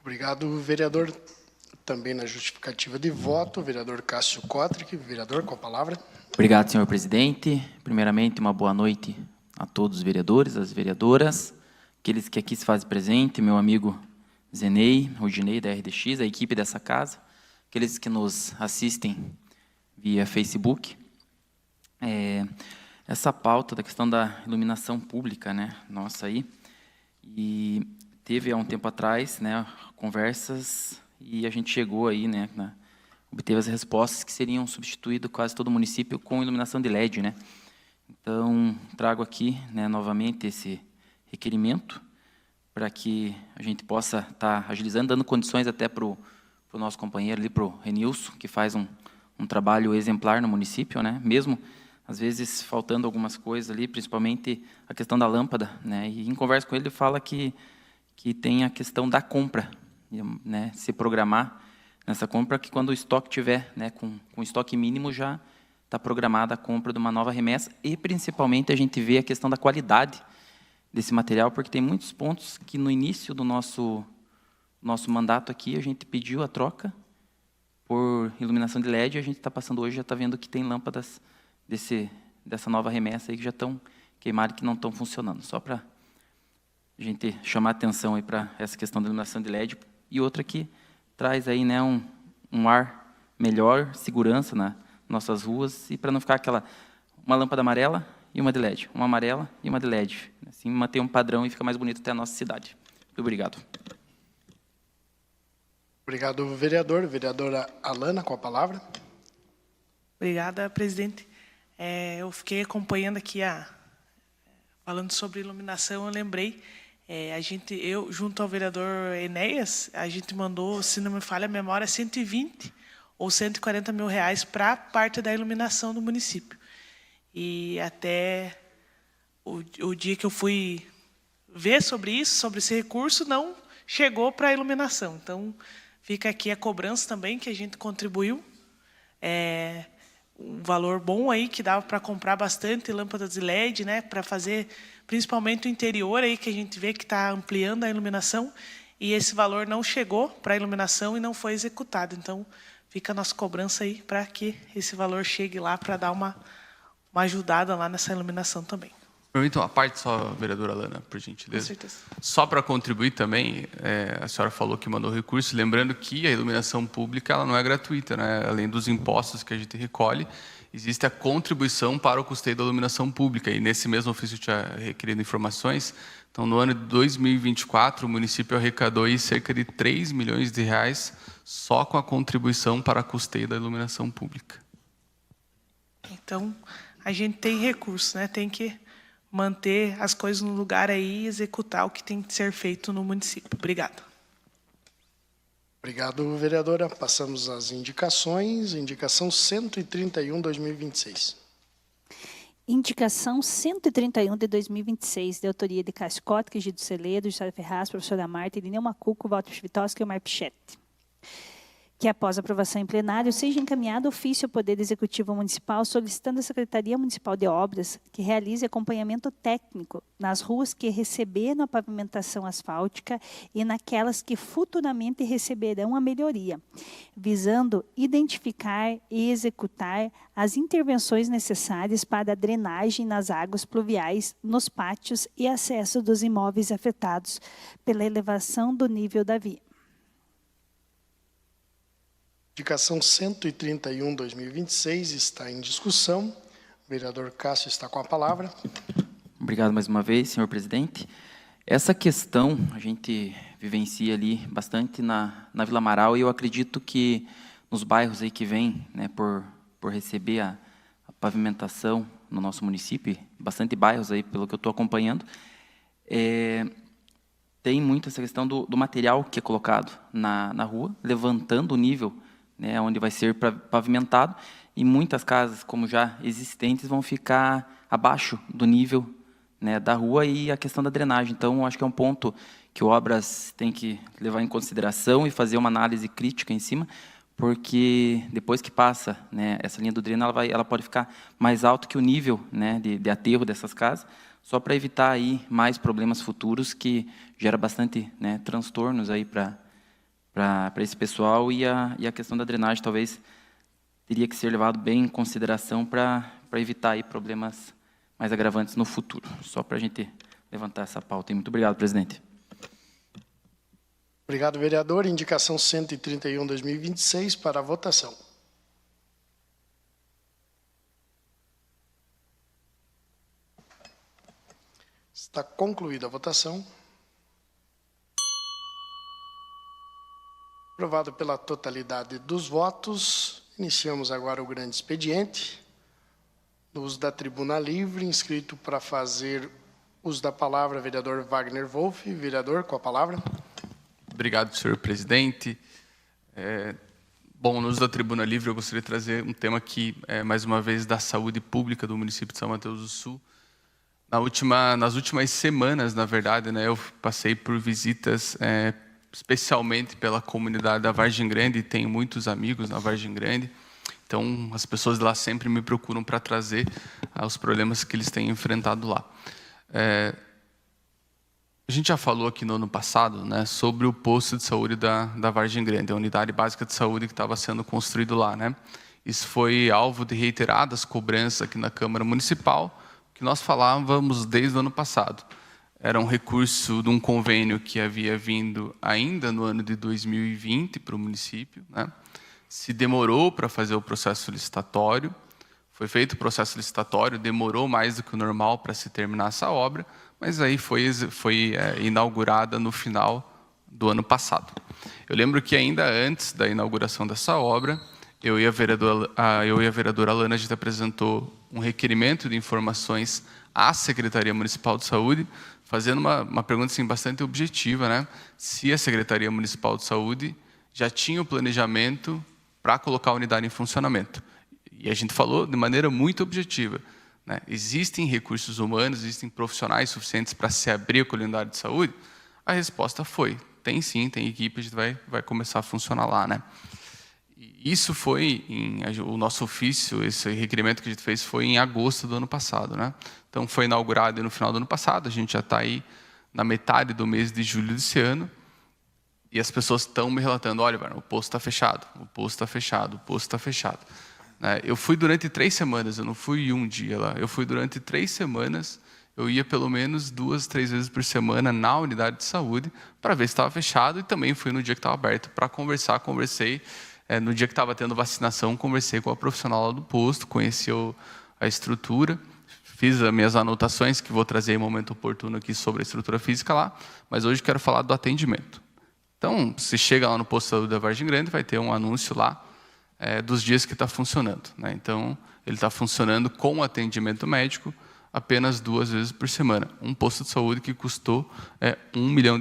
Obrigado, vereador. Também na justificativa de voto, o vereador Cássio Kotrick. Vereador, com a palavra. Obrigado, senhor presidente. Primeiramente, uma boa noite a todos os vereadores, as vereadoras, aqueles que aqui se fazem presente, meu amigo Zenei, Rodinei, da RDX, a equipe dessa casa, aqueles que nos assistem via Facebook. Essa pauta da questão da iluminação pública, né, nossa aí, e teve há um tempo atrás, né, conversas, e a gente chegou aí, né, obteve as respostas que seriam substituído quase todo o município com iluminação de LED, né. Então, trago aqui, né, novamente esse requerimento para que a gente possa estar agilizando, dando condições até para o nosso companheiro ali, para o Renilson, que faz um trabalho exemplar no município, né, mesmo às vezes faltando algumas coisas ali, principalmente a questão da lâmpada, né, e em conversa com ele fala que tem a questão da compra, né, se programar nessa compra, que quando o estoque tiver, né, com estoque mínimo, já está programada a compra de uma nova remessa, e principalmente a gente vê a questão da qualidade desse material, porque tem muitos pontos que no início do nosso mandato aqui, a gente pediu a troca por iluminação de LED, e a gente está passando hoje, já está vendo que tem lâmpadas dessa nova remessa aí que já estão queimadas, que não estão funcionando. Só para a gente chamar a atenção aí para essa questão da iluminação de LED, e outra que traz aí, né, um ar melhor, segurança nas nossas ruas, e para não ficar uma lâmpada amarela e uma de LED. Uma amarela e uma de LED. Assim, manter um padrão e fica mais bonito até a nossa cidade. Muito obrigado. Obrigado, vereador. Vereadora Alana, com a palavra. Obrigada, presidente. Eu fiquei acompanhando aqui, falando sobre iluminação, eu lembrei, eu, junto ao vereador Enéas, a gente mandou, se não me falha a memória, 120 ou 140 mil reais para a parte da iluminação do município. E até o dia que eu fui ver sobre isso, sobre esse recurso, não chegou para a iluminação. Então, fica aqui a cobrança também, que a gente contribuiu. Um valor bom aí, que dava para comprar bastante lâmpadas de LED, né, para fazer principalmente o interior, aí, que a gente vê que está ampliando a iluminação, e esse valor não chegou para a iluminação e não foi executado. Então, fica a nossa cobrança aí para que esse valor chegue lá para dar uma ajudada lá nessa iluminação também. Permita uma parte só, vereadora Alana, por gentileza. Com certeza. Só para contribuir também, a senhora falou que mandou recurso, lembrando que a iluminação pública ela não é gratuita, né? Além dos impostos que a gente recolhe, existe a contribuição para o custeio da iluminação pública. E nesse mesmo ofício eu tinha requerido informações. Então, no ano de 2024, o município arrecadou aí cerca de 3 milhões de reais só com a contribuição para o custeio da iluminação pública. Então, a gente tem recurso, né? Tem que manter as coisas no lugar aí e executar o que tem que ser feito no município. Obrigada. Obrigado, vereadora. Passamos às indicações. Indicação 131, 2026. Indicação 131 de 2026, de autoria de Cássio Cotke, Gido Celedo, Gisele Ferraz, professora Marta, Irineu Macuco, Walter Pchivitoski e Omar Pichetti. Que, após aprovação em plenário, seja encaminhado ofício ao Poder Executivo Municipal solicitando à Secretaria Municipal de Obras que realize acompanhamento técnico nas ruas que receberam a pavimentação asfáltica e naquelas que futuramente receberão a melhoria, visando identificar e executar as intervenções necessárias para a drenagem nas águas pluviais, nos pátios e acesso dos imóveis afetados pela elevação do nível da via. Indicação 131, 2026, está em discussão. O vereador Cássio está com a palavra. Obrigado mais uma vez, senhor presidente. Essa questão a gente vivencia ali bastante na Vila Amaral, e eu acredito que nos bairros aí que vêm, né, por receber a pavimentação no nosso município, bastante bairros aí, pelo que eu estou acompanhando, tem muito essa questão do material que é colocado na rua, levantando o nível, né, onde vai ser pavimentado, e muitas casas, como já existentes, vão ficar abaixo do nível, né, da rua, e a questão da drenagem. Então, eu acho que é um ponto que o Obras tem que levar em consideração e fazer uma análise crítica em cima, porque depois que passa, né, essa linha do dreno, ela pode ficar mais alto que o nível, né, de aterro dessas casas, só para evitar aí mais problemas futuros, que gera bastante, né, transtornos aí para esse pessoal, e a questão da drenagem talvez teria que ser levado bem em consideração para evitar aí problemas mais agravantes no futuro. Só para a gente levantar essa pauta. Muito obrigado, presidente. Obrigado, vereador. Indicação 131, 2026, para a votação. Está concluída a votação. Aprovado pela totalidade dos votos, iniciamos agora o grande expediente. No uso da tribuna livre, inscrito para fazer uso da palavra, vereador Wagner Wolff. Vereador, com a palavra. Obrigado, senhor presidente. Bom, no uso da tribuna livre, eu gostaria de trazer um tema aqui, mais uma vez, da saúde pública do município de São Mateus do Sul. Nas últimas semanas, na verdade, né, eu passei por visitas, especialmente pela comunidade da Vargem Grande, e tenho muitos amigos na Vargem Grande. Então, as pessoas de lá sempre me procuram para trazer os problemas que eles têm enfrentado lá. A gente já falou aqui no ano passado, né, sobre o posto de saúde da Vargem Grande, a unidade básica de saúde que estava sendo construído lá, né? Isso foi alvo de reiteradas cobranças aqui na Câmara Municipal, que nós falávamos desde o ano passado. Era um recurso de um convênio que havia vindo ainda no ano de 2020 para o município, né? Se demorou para fazer o processo licitatório, Foi feito o processo licitatório, demorou mais do que o normal para se terminar essa obra, mas aí foi inaugurada no final do ano passado. Eu lembro que ainda antes da inauguração dessa obra, eu e a vereadora Alana, a gente apresentou um requerimento de informações à Secretaria Municipal de Saúde, fazendo uma pergunta assim, bastante objetiva, né? Se a Secretaria Municipal de Saúde já tinha o planejamento para colocar a unidade em funcionamento. E a gente falou de maneira muito objetiva, né? Existem recursos humanos, existem profissionais suficientes para se abrir com a unidade de saúde? A resposta foi, tem sim, tem equipe, a gente vai começar a funcionar lá, né? E isso foi, o nosso ofício, esse requerimento que a gente fez foi em agosto do ano passado, né? Então foi inaugurado no final do ano passado, a gente já está aí na metade do mês de julho desse ano, e as pessoas estão me relatando, olha, o posto está fechado, o posto está fechado, o posto está fechado. Eu fui durante 3 semanas, eu não fui um dia lá, eu fui durante 3 semanas, eu ia pelo menos 2, 3 vezes por semana na unidade de saúde para ver se estava fechado e também fui no dia que estava aberto para conversar, conversei. No dia que estava tendo vacinação, conversei com a profissional lá do posto, conheci a estrutura, fiz as minhas anotações que vou trazer em momento oportuno aqui sobre a estrutura física lá, mas hoje quero falar do atendimento. Então, se chega lá no posto de saúde da Vargem Grande, vai ter um anúncio lá dos dias que está funcionando, né? Então, ele está funcionando com atendimento médico apenas 2 vezes por semana. Um posto de saúde que custou R$1 milhão.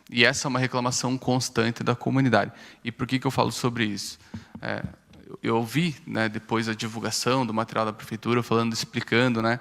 E essa é uma reclamação constante da comunidade. E por que eu falo sobre isso? Eu ouvi, né, depois da divulgação do material da prefeitura, explicando, né,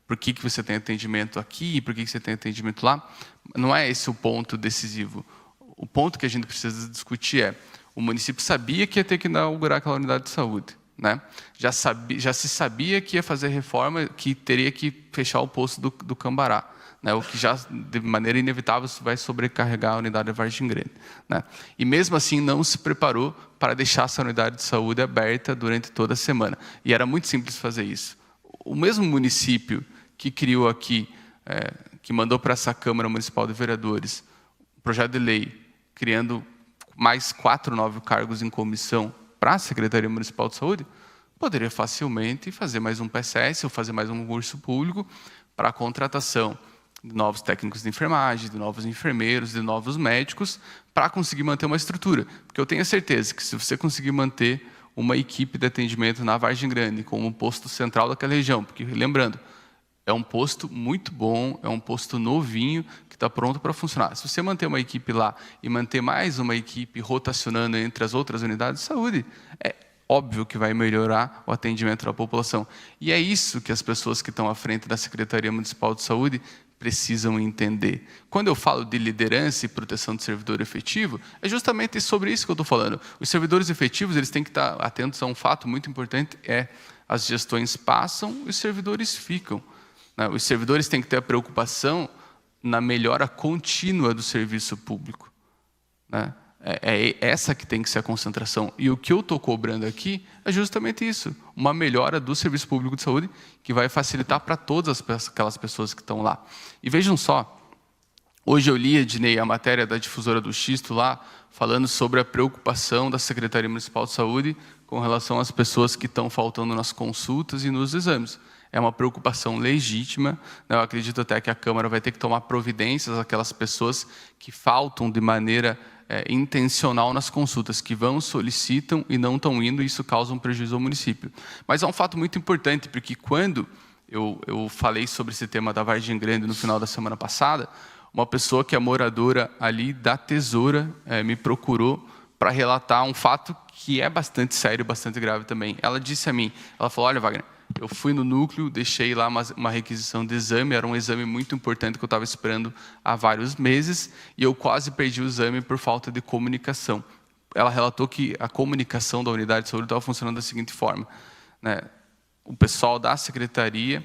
por que você tem atendimento aqui e por que você tem atendimento lá. Não é esse o ponto decisivo. O ponto que a gente precisa discutir o município sabia que ia ter que inaugurar aquela unidade de saúde, né? Já se sabia que ia fazer reforma, que teria que fechar o posto do Cambará, né? O que já, de maneira inevitável, vai sobrecarregar a unidade da Vargem Grande, né? E mesmo assim não se preparou para deixar essa unidade de saúde aberta durante toda a semana. E era muito simples fazer isso. O mesmo município que criou aqui, que mandou para essa Câmara Municipal de Vereadores, um projeto de lei criando mais 4 novos cargos em comissão para a Secretaria Municipal de Saúde, poderia facilmente fazer mais um PSS ou fazer mais um concurso público para a contratação de novos técnicos de enfermagem, de novos enfermeiros, de novos médicos, para conseguir manter uma estrutura. Porque eu tenho certeza que se você conseguir manter uma equipe de atendimento na Vargem Grande, como posto central daquela região, porque, lembrando, é um posto muito bom, é um posto novinho, que está pronto para funcionar. Se você manter uma equipe lá e manter mais uma equipe rotacionando entre as outras unidades de saúde, é óbvio que vai melhorar o atendimento da população. E é isso que as pessoas que estão à frente da Secretaria Municipal de Saúde precisam entender. Quando eu falo de liderança e proteção do servidor efetivo, é justamente sobre isso que eu estou falando. Os servidores efetivos, eles têm que estar atentos a um fato muito importante, as gestões passam e os servidores ficam. Os servidores têm que ter a preocupação na melhora contínua do serviço público, né? É essa que tem que ser a concentração. E o que eu estou cobrando aqui é justamente isso, uma melhora do serviço público de saúde que vai facilitar para todas aquelas pessoas que estão lá. E vejam só, hoje eu li, Ednei, a matéria da difusora do Xisto lá, falando sobre a preocupação da Secretaria Municipal de Saúde com relação às pessoas que estão faltando nas consultas e nos exames. É uma preocupação legítima. Eu acredito até que a Câmara vai ter que tomar providências àquelas pessoas que faltam de maneira intencional nas consultas, que solicitam e não estão indo, e isso causa um prejuízo ao município. Mas é um fato muito importante, porque quando eu falei sobre esse tema da Vargem Grande no final da semana passada, uma pessoa que é moradora ali da Tesoura me procurou para relatar um fato que é bastante sério, bastante grave também. Ela disse a mim, ela falou, olha, Wagner, eu fui no núcleo, deixei lá uma requisição de exame, era um exame muito importante que eu estava esperando há vários meses, e eu quase perdi o exame por falta de comunicação. Ela relatou que a comunicação da unidade de saúde estava funcionando da seguinte forma, né? O pessoal da secretaria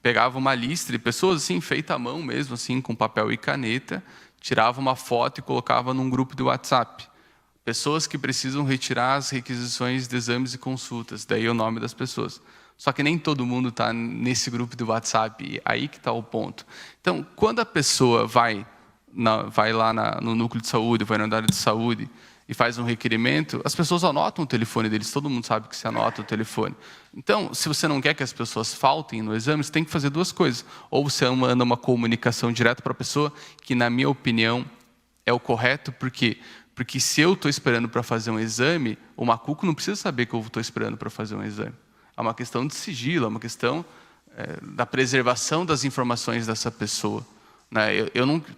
pegava uma lista de pessoas, assim, feita à mão mesmo, assim, com papel e caneta, tirava uma foto e colocava num grupo de WhatsApp. Pessoas que precisam retirar as requisições de exames e consultas, daí o nome das pessoas. Só que nem todo mundo está nesse grupo de WhatsApp, aí que está o ponto. Então, quando a pessoa vai lá no núcleo de saúde, vai na unidade de saúde, e faz um requerimento, as pessoas anotam o telefone deles, todo mundo sabe que se anota o telefone. Então, se você não quer que as pessoas faltem no exame, você tem que fazer duas coisas. Ou você manda uma comunicação direta para a pessoa, que na minha opinião é o correto, porque se eu estou esperando para fazer um exame, o macuco não precisa saber que eu estou esperando para fazer um exame. É uma questão de sigilo, é uma questão da preservação das informações dessa pessoa. Né?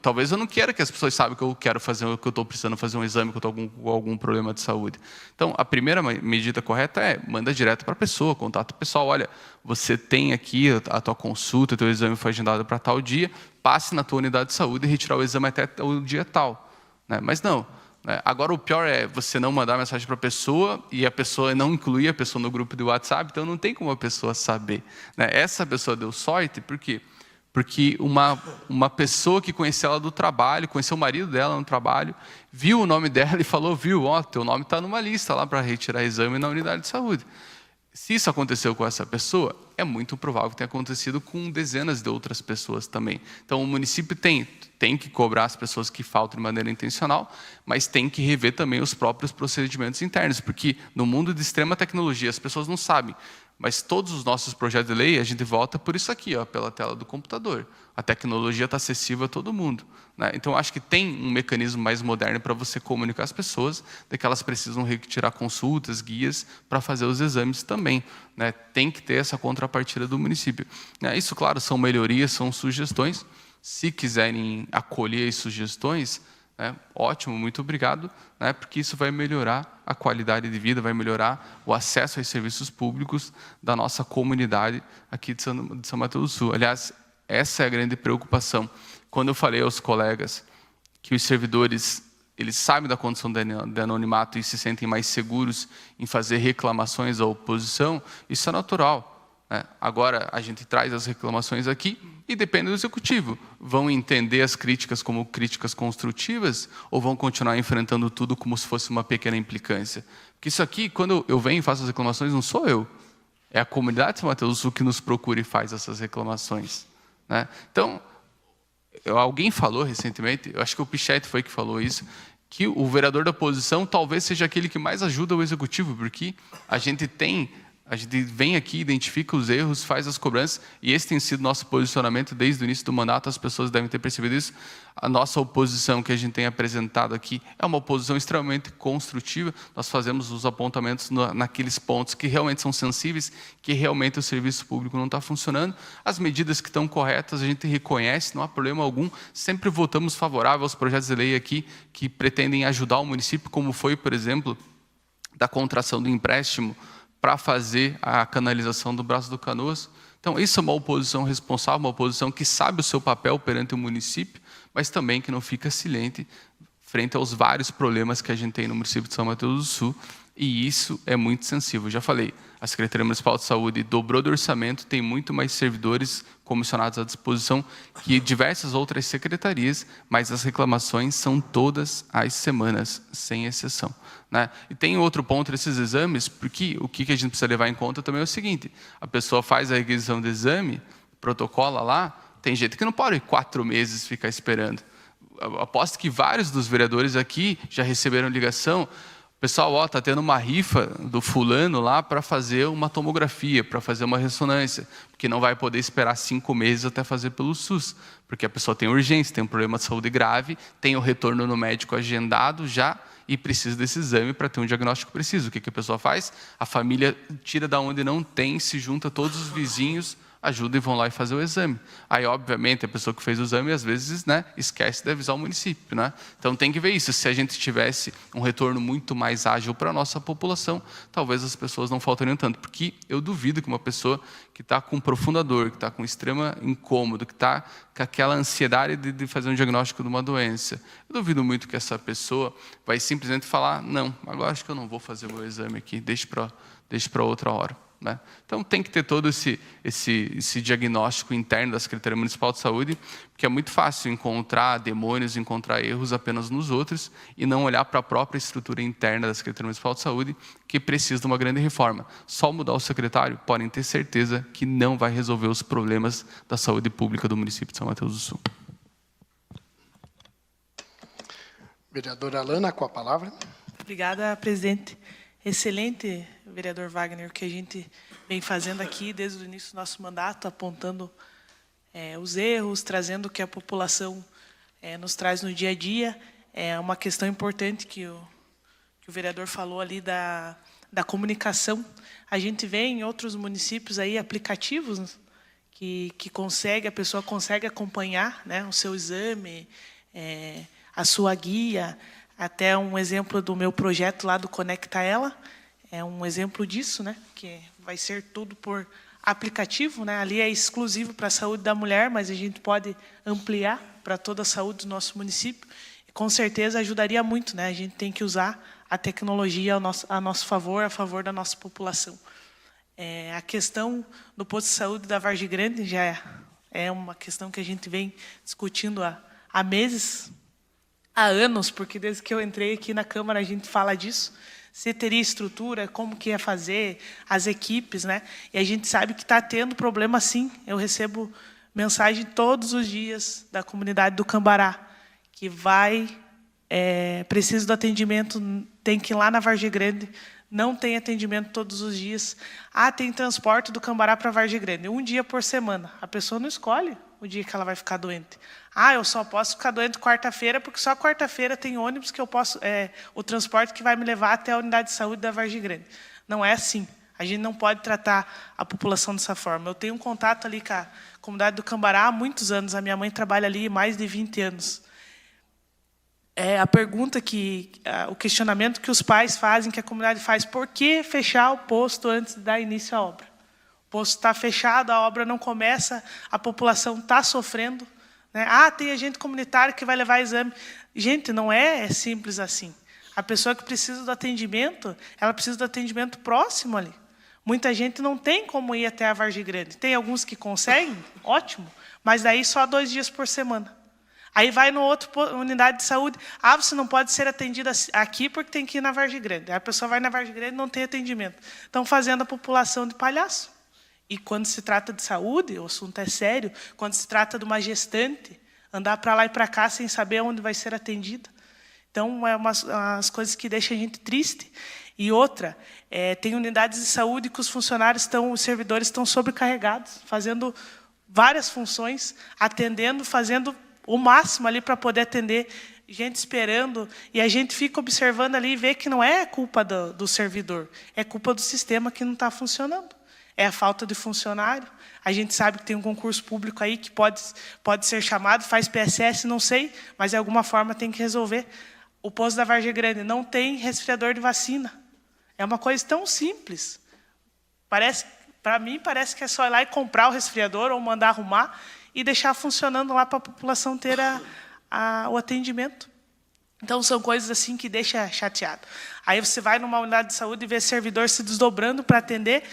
Talvez eu não queira que as pessoas saibam que eu quero fazer, que eu estou precisando fazer um exame, que eu estou com algum problema de saúde. Então, a primeira medida correta é manda direto para a pessoa, contata o pessoal. Olha, você tem aqui a tua consulta, o teu exame foi agendado para tal dia, passe na tua unidade de saúde e retirar o exame até o dia tal. Né? Mas não. Né? Agora, o pior é você não mandar mensagem para a pessoa e a pessoa não incluir a pessoa no grupo do WhatsApp, então não tem como a pessoa saber. Né? Essa pessoa deu sorte, por quê? Porque uma pessoa que conheceu ela do trabalho, conheceu o marido dela no trabalho, viu o nome dela e falou, teu nome está numa lista lá para retirar exame na unidade de saúde. Se isso aconteceu com essa pessoa, é muito provável que tenha acontecido com dezenas de outras pessoas também. Então, o município tem que cobrar as pessoas que faltam de maneira intencional, mas tem que rever também os próprios procedimentos internos, porque no mundo de extrema tecnologia, as pessoas não sabem, mas todos os nossos projetos de lei, a gente vota por isso aqui, pela tela do computador. A tecnologia está acessível a todo mundo. Né? Então, acho que tem um mecanismo mais moderno para você comunicar às pessoas de que elas precisam retirar consultas, guias, para fazer os exames também. Né? Tem que ter essa contrapartida do município. Isso, claro, são melhorias, são sugestões. Se quiserem acolher as sugestões, ótimo, muito obrigado, porque isso vai melhorar a qualidade de vida, vai melhorar o acesso aos serviços públicos da nossa comunidade aqui de São Mateus do Sul. Aliás, essa é a grande preocupação. Quando eu falei aos colegas que os servidores eles sabem da condição de anonimato e se sentem mais seguros em fazer reclamações à oposição, isso é natural. Agora, a gente traz as reclamações aqui e depende do executivo. Vão entender as críticas como críticas construtivas ou vão continuar enfrentando tudo como se fosse uma pequena implicância? Porque isso aqui, quando eu venho e faço as reclamações, não sou eu. É a comunidade de São Mateus do Sul que nos procura e faz essas reclamações. Então, alguém falou recentemente, eu acho que o Pichetti foi que falou isso, que o vereador da oposição talvez seja aquele que mais ajuda o executivo, porque a gente vem aqui, identifica os erros, faz as cobranças, e esse tem sido nosso posicionamento desde o início do mandato, as pessoas devem ter percebido isso. A nossa oposição que a gente tem apresentado aqui é uma oposição extremamente construtiva, nós fazemos os apontamentos naqueles pontos que realmente são sensíveis, que realmente o serviço público não está funcionando. As medidas que estão corretas a gente reconhece, não há problema algum, sempre votamos favorável aos projetos de lei aqui que pretendem ajudar o município, como foi, por exemplo, da contração do empréstimo, para fazer a canalização do Braço do Canoas. Então, isso é uma oposição responsável, uma oposição que sabe o seu papel perante o município, mas também que não fica silente frente aos vários problemas que a gente tem no município de São Mateus do Sul, e isso é muito sensível. Já falei, a Secretaria Municipal de Saúde dobrou do orçamento, tem muito mais servidores comissionados à disposição que diversas outras secretarias, mas as reclamações são todas as semanas, sem exceção. E tem outro ponto desses exames, porque o que a gente precisa levar em conta também é o seguinte, a pessoa faz a requisição do exame, protocola lá, tem gente que não pode 4 meses ficar esperando. Eu aposto que vários dos vereadores aqui já receberam ligação, pessoal, está tendo uma rifa do fulano lá para fazer uma tomografia, para fazer uma ressonância, porque não vai poder esperar 5 meses até fazer pelo SUS, porque a pessoa tem urgência, tem um problema de saúde grave, tem o retorno no médico agendado já e precisa desse exame para ter um diagnóstico preciso. O que a pessoa faz? A família tira da onde não tem, se junta todos os vizinhos, ajudam e vão lá e fazer o exame. Aí, obviamente, a pessoa que fez o exame, às vezes, esquece de avisar o município. Então, tem que ver isso. Se a gente tivesse um retorno muito mais ágil para a nossa população, talvez as pessoas não faltariam tanto. Porque eu duvido que uma pessoa que está com profunda dor, que está com extrema incômodo, que está com aquela ansiedade de fazer um diagnóstico de uma doença, eu duvido muito que essa pessoa vai simplesmente falar, não, agora acho que eu não vou fazer o meu exame aqui, deixe para outra hora. Então, tem que ter todo esse diagnóstico interno da Secretaria Municipal de Saúde, porque é muito fácil encontrar demônios, encontrar erros apenas nos outros e não olhar para a própria estrutura interna da Secretaria Municipal de Saúde, que precisa de uma grande reforma. Só mudar o secretário, podem ter certeza que não vai resolver os problemas da saúde pública do município de São Mateus do Sul. Vereadora Alana, com a palavra. Obrigada, presidente. Excelente, vereador Wagner, o que a gente vem fazendo aqui desde o início do nosso mandato, apontando os erros, trazendo o que a população nos traz no dia a dia. É uma questão importante que o vereador falou ali da comunicação. A gente vê em outros municípios aí aplicativos que a pessoa consegue acompanhar, né, o seu exame, a sua guia. Até um exemplo do meu projeto lá do Conecta Ela, é um exemplo disso, né, que vai ser tudo por aplicativo, né, ali é exclusivo para a saúde da mulher, mas a gente pode ampliar para toda a saúde do nosso município, e com certeza ajudaria muito, né, a gente tem que usar a tecnologia a nosso favor, a favor da nossa população. A questão do posto de saúde da Vargem Grande já é uma questão que a gente vem discutindo há meses, há anos, porque desde que eu entrei aqui na Câmara a gente fala disso, se teria estrutura, como que ia fazer, as equipes, né? E a gente sabe que está tendo problema sim. Eu recebo mensagem todos os dias da comunidade do Cambará, que precisa do atendimento, tem que ir lá na Vargem Grande, não tem atendimento todos os dias. Tem transporte do Cambará para Vargem Grande, um dia por semana. A pessoa não escolhe o dia que ela vai ficar doente. Eu só posso ficar doente quarta-feira, porque só quarta-feira tem ônibus que eu posso, o transporte que vai me levar até a unidade de saúde da Vargem Grande. Não é assim. A gente não pode tratar a população dessa forma. Eu tenho um contato ali com a comunidade do Cambará há muitos anos. A minha mãe trabalha ali há mais de 20 anos. A pergunta o questionamento que os pais fazem, que a comunidade faz, por que fechar o posto antes de dar início à obra? O posto está fechado, a obra não começa, a população está sofrendo, né? Tem agente comunitário que vai levar exame. Gente, não é simples assim. A pessoa que precisa do atendimento, ela precisa do atendimento próximo ali. Muita gente não tem como ir até a Vargem Grande. Tem alguns que conseguem, ótimo, mas daí só 2 dias por semana. Aí vai no outro unidade de saúde. Você não pode ser atendida aqui porque tem que ir na Vargem Grande. Aí a pessoa vai na Vargem Grande e não tem atendimento. Estão fazendo a população de palhaço. E quando se trata de saúde, o assunto é sério, quando se trata de uma gestante, andar para lá e para cá sem saber onde vai ser atendida. Então, é umas coisas que deixam a gente triste. E outra, tem unidades de saúde que os servidores estão sobrecarregados, fazendo várias funções, atendendo, fazendo o máximo ali para poder atender, gente esperando, e a gente fica observando ali e vê que não é culpa do servidor, é culpa do sistema que não está funcionando. É a falta de funcionário. A gente sabe que tem um concurso público aí que pode ser chamado, faz PSS, não sei, mas de alguma forma tem que resolver. O posto da Vargem Grande não tem resfriador de vacina. É uma coisa tão simples. Para mim, parece que é só ir lá e comprar o resfriador ou mandar arrumar e deixar funcionando lá para a população ter o atendimento. Então, são coisas assim que deixam chateado. Aí você vai numa unidade de saúde e vê servidor se desdobrando para atender.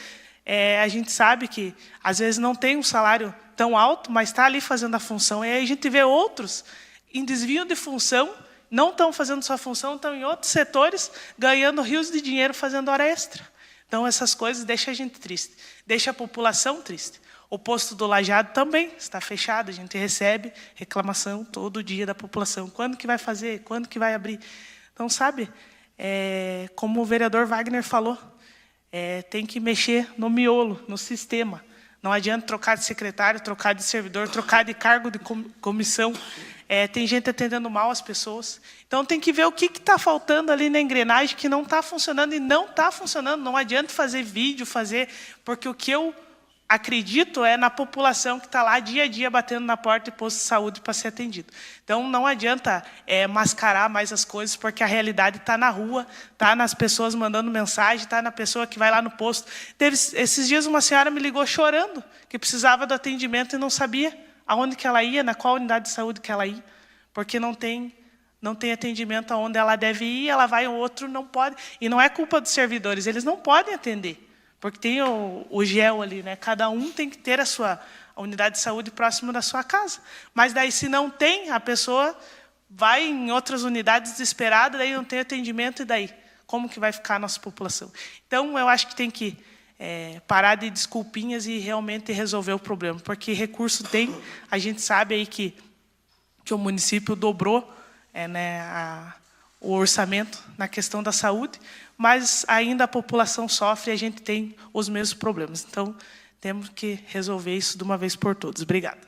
A gente sabe que, às vezes, não tem um salário tão alto, mas está ali fazendo a função. E aí a gente vê outros em desvio de função, não estão fazendo sua função, estão em outros setores, ganhando rios de dinheiro fazendo hora extra. Então, essas coisas deixam a gente triste, deixa a população triste. O posto do Lajeado também está fechado, a gente recebe reclamação todo dia da população. Quando que vai fazer? Quando que vai abrir? Então, sabe, como o vereador Wagner falou, tem que mexer no miolo, no sistema. Não adianta trocar de secretário, trocar de servidor, trocar de cargo de comissão. Tem gente atendendo mal as pessoas. Então, tem que ver o que está faltando ali na engrenagem que não está funcionando. E não está funcionando. Não adianta fazer vídeo, porque o que eu acredito na população que está lá dia a dia batendo na porta de posto de saúde para ser atendido. Então, não adianta mascarar mais as coisas, porque a realidade está na rua, está nas pessoas mandando mensagem, está na pessoa que vai lá no posto. Esses dias uma senhora me ligou chorando, que precisava do atendimento e não sabia aonde que ela ia, na qual unidade de saúde que ela ia, porque não tem atendimento aonde ela deve ir, ela vai, o outro não pode. E não é culpa dos servidores, eles não podem atender. Porque tem o GEL ali, né? Cada um tem que ter a unidade de saúde próximo da sua casa. Mas daí, se não tem, a pessoa vai em outras unidades desesperada, daí não tem atendimento, e daí? Como que vai ficar a nossa população? Então, eu acho que tem que parar de desculpinhas e realmente resolver o problema. Porque recurso tem, a gente sabe aí que o município dobrou o orçamento na questão da saúde, mas ainda a população sofre e a gente tem os mesmos problemas. Então, temos que resolver isso de uma vez por todas. Obrigada.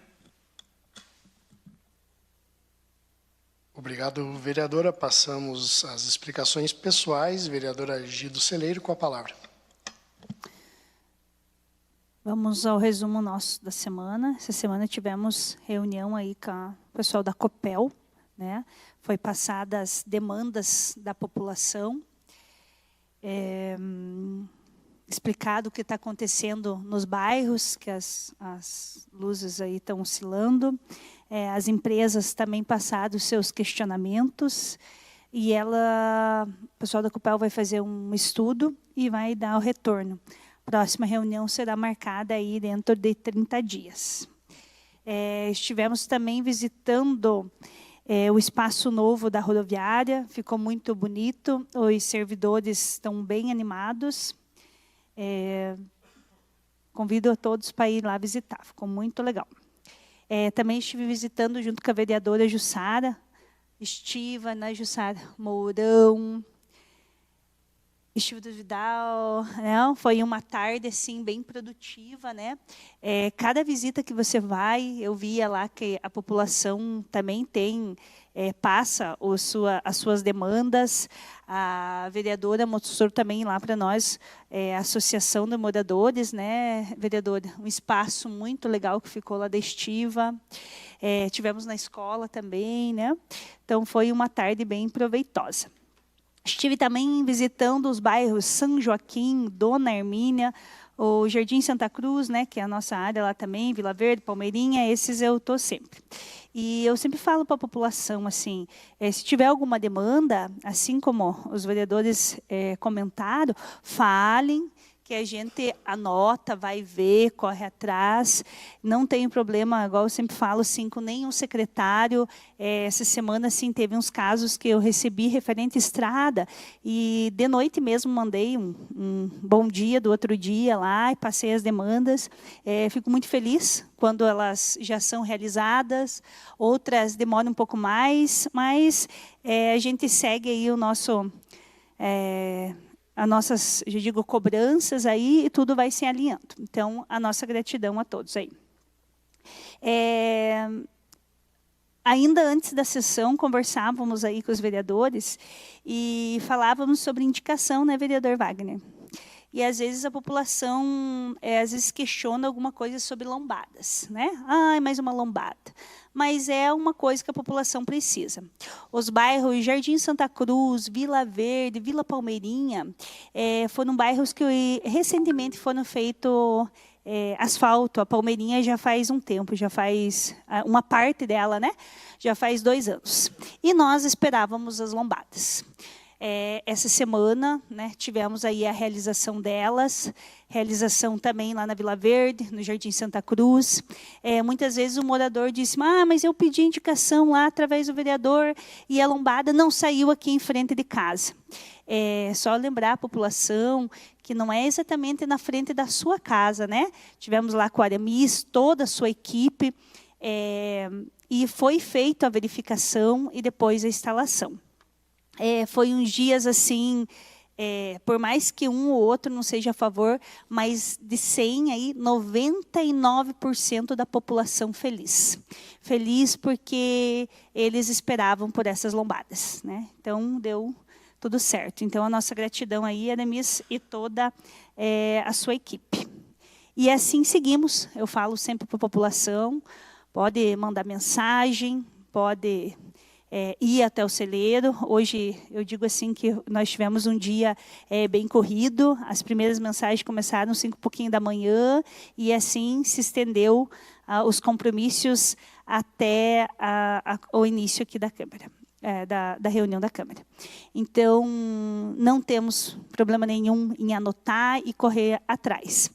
Obrigado, vereadora. Passamos às explicações pessoais. Vereadora Gido Celeiro, com a palavra. Vamos ao resumo nosso da semana. Essa semana tivemos reunião aí com o pessoal da Copel, né? Foi passadas as demandas da população, explicado o que está acontecendo nos bairros, que as luzes aí estão oscilando, as empresas também passaram os seus questionamentos, e o pessoal da Copel vai fazer um estudo e vai dar o retorno. A próxima reunião será marcada aí dentro de 30 dias. Estivemos também visitando o espaço novo da rodoviária, ficou muito bonito, os servidores estão bem animados. Convido a todos para ir lá visitar, ficou muito legal. Também estive visitando junto com a vereadora Jussara Estiva, né, Jussara Mourão, Estiva do Vidal, né? Foi uma tarde assim bem produtiva, né? Cada visita que você vai, eu via lá que a população também passa as suas demandas. A vereadora mostrou também lá para nós a Associação de Moradores, né, vereadora? Um espaço muito legal que ficou lá da Estiva. Tivemos na escola também, né? Então foi uma tarde bem proveitosa. Estive também visitando os bairros São Joaquim, Dona Hermínia, o Jardim Santa Cruz, né, que é a nossa área lá também, Vila Verde, Palmeirinha, esses eu estou sempre. E eu sempre falo para a população, assim, se tiver alguma demanda, assim como os vereadores comentaram, falem, que a gente anota, vai ver, corre atrás. Não tem problema, igual eu sempre falo, assim, com nenhum secretário. Essa semana, assim, teve uns casos que eu recebi referente à estrada, e de noite mesmo mandei um bom dia do outro dia lá, e passei as demandas. Fico muito feliz quando elas já são realizadas, outras demoram um pouco mais, mas a gente segue aí o nosso... as nossas, eu digo, cobranças aí, e tudo vai se alinhando. Então, a nossa gratidão a todos aí. Ainda antes da sessão, conversávamos aí com os vereadores e falávamos sobre indicação, né, vereador Wagner? E, às vezes, a população às vezes questiona alguma coisa sobre lombadas, né? Ah, mais uma lombada. Mas é uma coisa que a população precisa. Os bairros Jardim Santa Cruz, Vila Verde, Vila Palmeirinha, foram bairros que recentemente foram feitos asfalto. A Palmeirinha já faz um tempo, já faz uma parte dela, né? Já faz 2 anos. E nós esperávamos as lombadas. Essa semana, né, tivemos aí a realização delas, realização também lá na Vila Verde, no Jardim Santa Cruz. Muitas vezes o morador disse, mas eu pedi indicação lá através do vereador e a lombada não saiu aqui em frente de casa. Só lembrar a população que não é exatamente na frente da sua casa, né? Tivemos lá com o Aramis, toda a sua equipe, e foi feita a verificação e depois a instalação. Foi uns dias assim, por mais que um ou outro não seja a favor, mas de 100 aí, 99% da população feliz. Feliz porque eles esperavam por essas lombadas, né? Então deu tudo certo. Então a nossa gratidão aí, Aramis, e toda a sua equipe. E assim seguimos. Eu falo sempre para a população, pode mandar mensagem, pode ir até o celeiro. Hoje, eu digo assim que nós tivemos um dia bem corrido. As primeiras mensagens começaram 5 e pouquinho da manhã, e assim se estendeu os compromissos até o início aqui da Câmara, da reunião da Câmara. Então, não temos problema nenhum em anotar e correr atrás.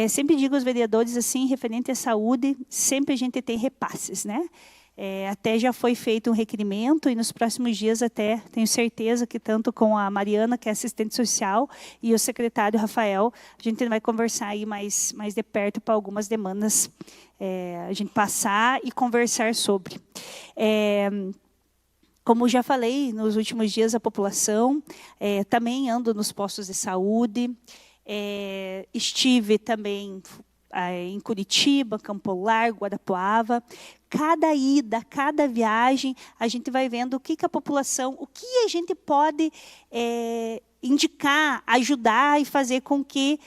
Sempre digo aos vereadores, assim, referente à saúde, sempre a gente tem repasses, né? Até já foi feito um requerimento, e nos próximos dias até tenho certeza que tanto com a Mariana, que é assistente social, e o secretário Rafael, a gente vai conversar aí mais de perto para algumas demandas a gente passar e conversar sobre. Como já falei, nos últimos dias a população também anda nos postos de saúde. Estive também em Curitiba, Campo Largo, Guarapuava. Cada ida, cada viagem, a gente vai vendo o que a população, o que a gente pode indicar, ajudar e fazer com que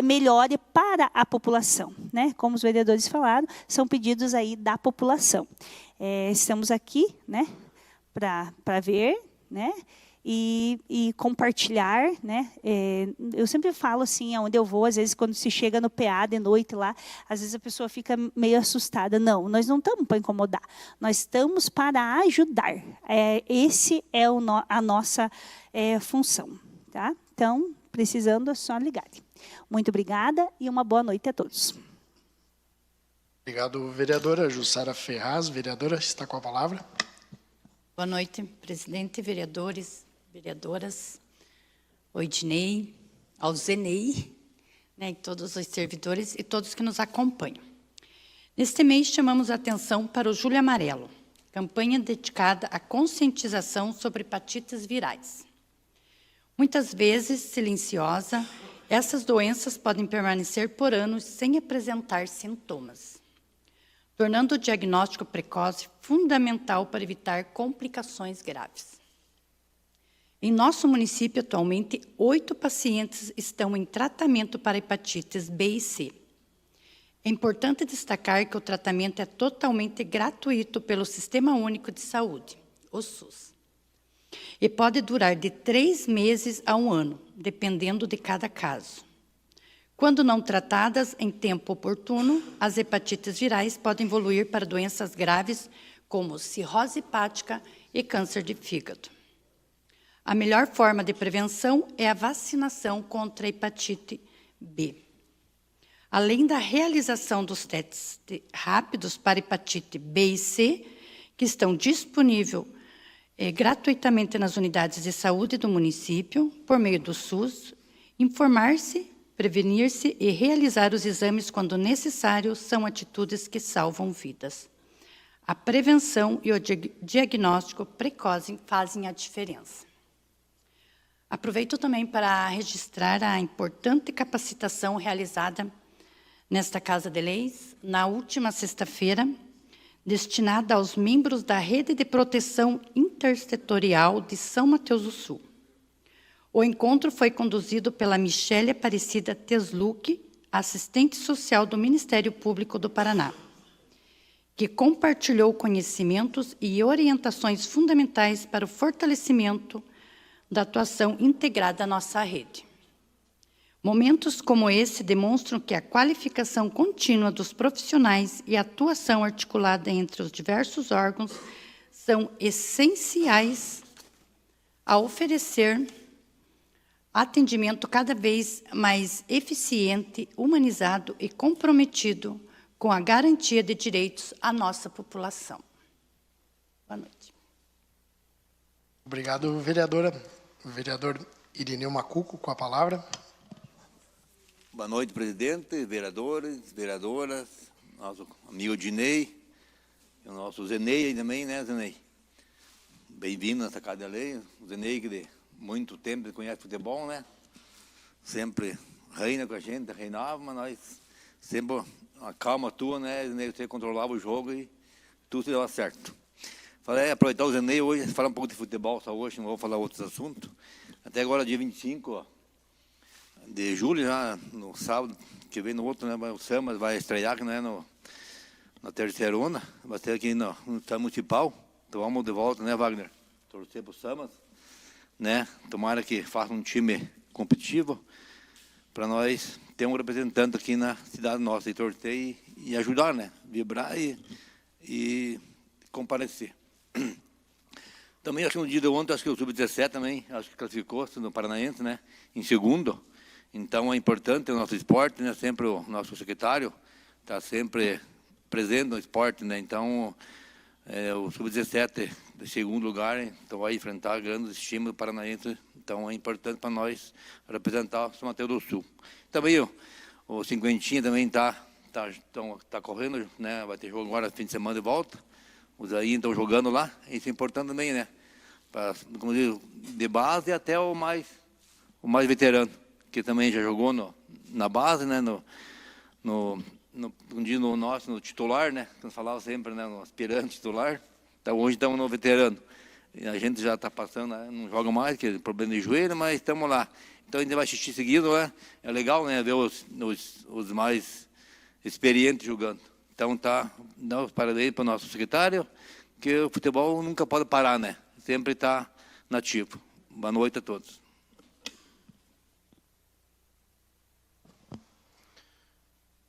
melhore para a população, né? Como os vereadores falaram, são pedidos aí da população. Estamos aqui, né, para ver, né, e compartilhar, né? Eu sempre falo assim, aonde eu vou, às vezes quando se chega no PA de noite lá, às vezes a pessoa fica meio assustada. Não, nós não estamos para incomodar, nós estamos para ajudar. Esse é a nossa função, tá? Então, precisando, é só ligar. Muito obrigada e uma boa noite a todos. Obrigado, vereadora Jussara Ferraz. Vereadora, está com a palavra. Boa noite, presidente, vereadores, vereadoras, Oidinei, ao Zenei, né, e todos os servidores e todos que nos acompanham. Neste mês, chamamos a atenção para o Julho Amarelo, campanha dedicada à conscientização sobre hepatites virais. Muitas vezes, silenciosa, essas doenças podem permanecer por anos sem apresentar sintomas, tornando o diagnóstico precoce fundamental para evitar complicações graves. Em nosso município, atualmente, 8 pacientes estão em tratamento para hepatites B e C. É importante destacar que o tratamento é totalmente gratuito pelo Sistema Único de Saúde, o SUS, e pode durar de 3 meses a 1 ano, dependendo de cada caso. Quando não tratadas em tempo oportuno, as hepatites virais podem evoluir para doenças graves como cirrose hepática e câncer de fígado. A melhor forma de prevenção é a vacinação contra a hepatite B. Além da realização dos testes rápidos para hepatite B e C, que estão disponíveis gratuitamente nas unidades de saúde do município, por meio do SUS, informar-se, prevenir-se e realizar os exames quando necessário são atitudes que salvam vidas. A prevenção e o diagnóstico precoce fazem a diferença. Aproveito também para registrar a importante capacitação realizada nesta Casa de Leis, na última sexta-feira, destinada aos membros da Rede de Proteção Intersetorial de São Mateus do Sul. O encontro foi conduzido pela Michele Aparecida Tesluc, assistente social do Ministério Público do Paraná, que compartilhou conhecimentos e orientações fundamentais para o fortalecimento da atuação integrada da nossa rede. Momentos como esse demonstram que a qualificação contínua dos profissionais e a atuação articulada entre os diversos órgãos são essenciais a oferecer atendimento cada vez mais eficiente, humanizado e comprometido com a garantia de direitos à nossa população. Boa noite. Obrigado, vereadora. O vereador Irineu Macuco, com a palavra. Boa noite, presidente, vereadores, vereadoras, nosso amigo Dinei, o nosso Zenei também, né, Zenei? Bem-vindo nessa Casa de Lei. O Zenei, que de muito tempo conhece futebol, né? Sempre reina com a gente, reinava, mas nós sempre, a calma tua, né, Zenei? Você controlava o jogo e tudo se dava certo. Falei, aproveitar o Zenei hoje, falar um pouco de futebol só hoje, não vou falar outros assuntos. Até agora, dia 25 de julho, já no sábado, que vem no outro, né, o Samas vai estrear, que não é na terceirona, vai ser aqui no Estado Municipal. Então vamos de volta, né, Wagner? Torcer para o Samas, né? Tomara que faça um time competitivo para nós ter um representante aqui na cidade nossa, e torcer e ajudar, né? Vibrar e comparecer. Também acho que no dia de ontem, acho que o Sub-17 também, acho que classificou no Paranaense, né, em segundo. Então é importante o nosso esporte, né, sempre o nosso secretário está sempre presente no esporte, né. Então o Sub-17 de segundo lugar, então vai enfrentar grandes times do Paranaense. Então é importante para nós representar São Mateus do Sul. Também o Cinquentinha também está correndo, né, vai ter jogo agora fim de semana de volta. Os aí estão jogando lá, isso é importante também, né? como diz, de base até o mais veterano, que também já jogou na base, né, no titular, né, que nós falávamos sempre, né, no aspirante titular. Então, hoje estamos no veterano. E a gente já está passando, né, não joga mais, que é problema de joelho, mas estamos lá. Então, a gente vai assistir seguido, né? É legal, né, ver os mais experientes jogando. Então, dá os parabéns para o nosso secretário, que o futebol nunca pode parar, né? Sempre está nativo. Boa noite a todos.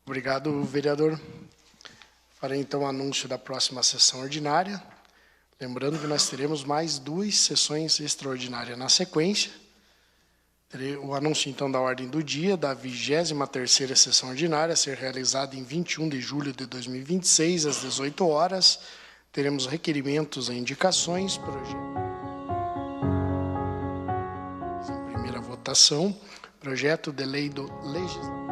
Obrigado, vereador. Farei, então, o anúncio da próxima sessão ordinária. Lembrando que nós teremos mais 2 sessões extraordinárias na sequência. Terei o anúncio, então, da ordem do dia da 23ª sessão ordinária, a ser realizada em 21 de julho de 2026, às 18 horas. Teremos requerimentos e indicações, projeto. Em primeira votação, projeto de lei do Legislativo.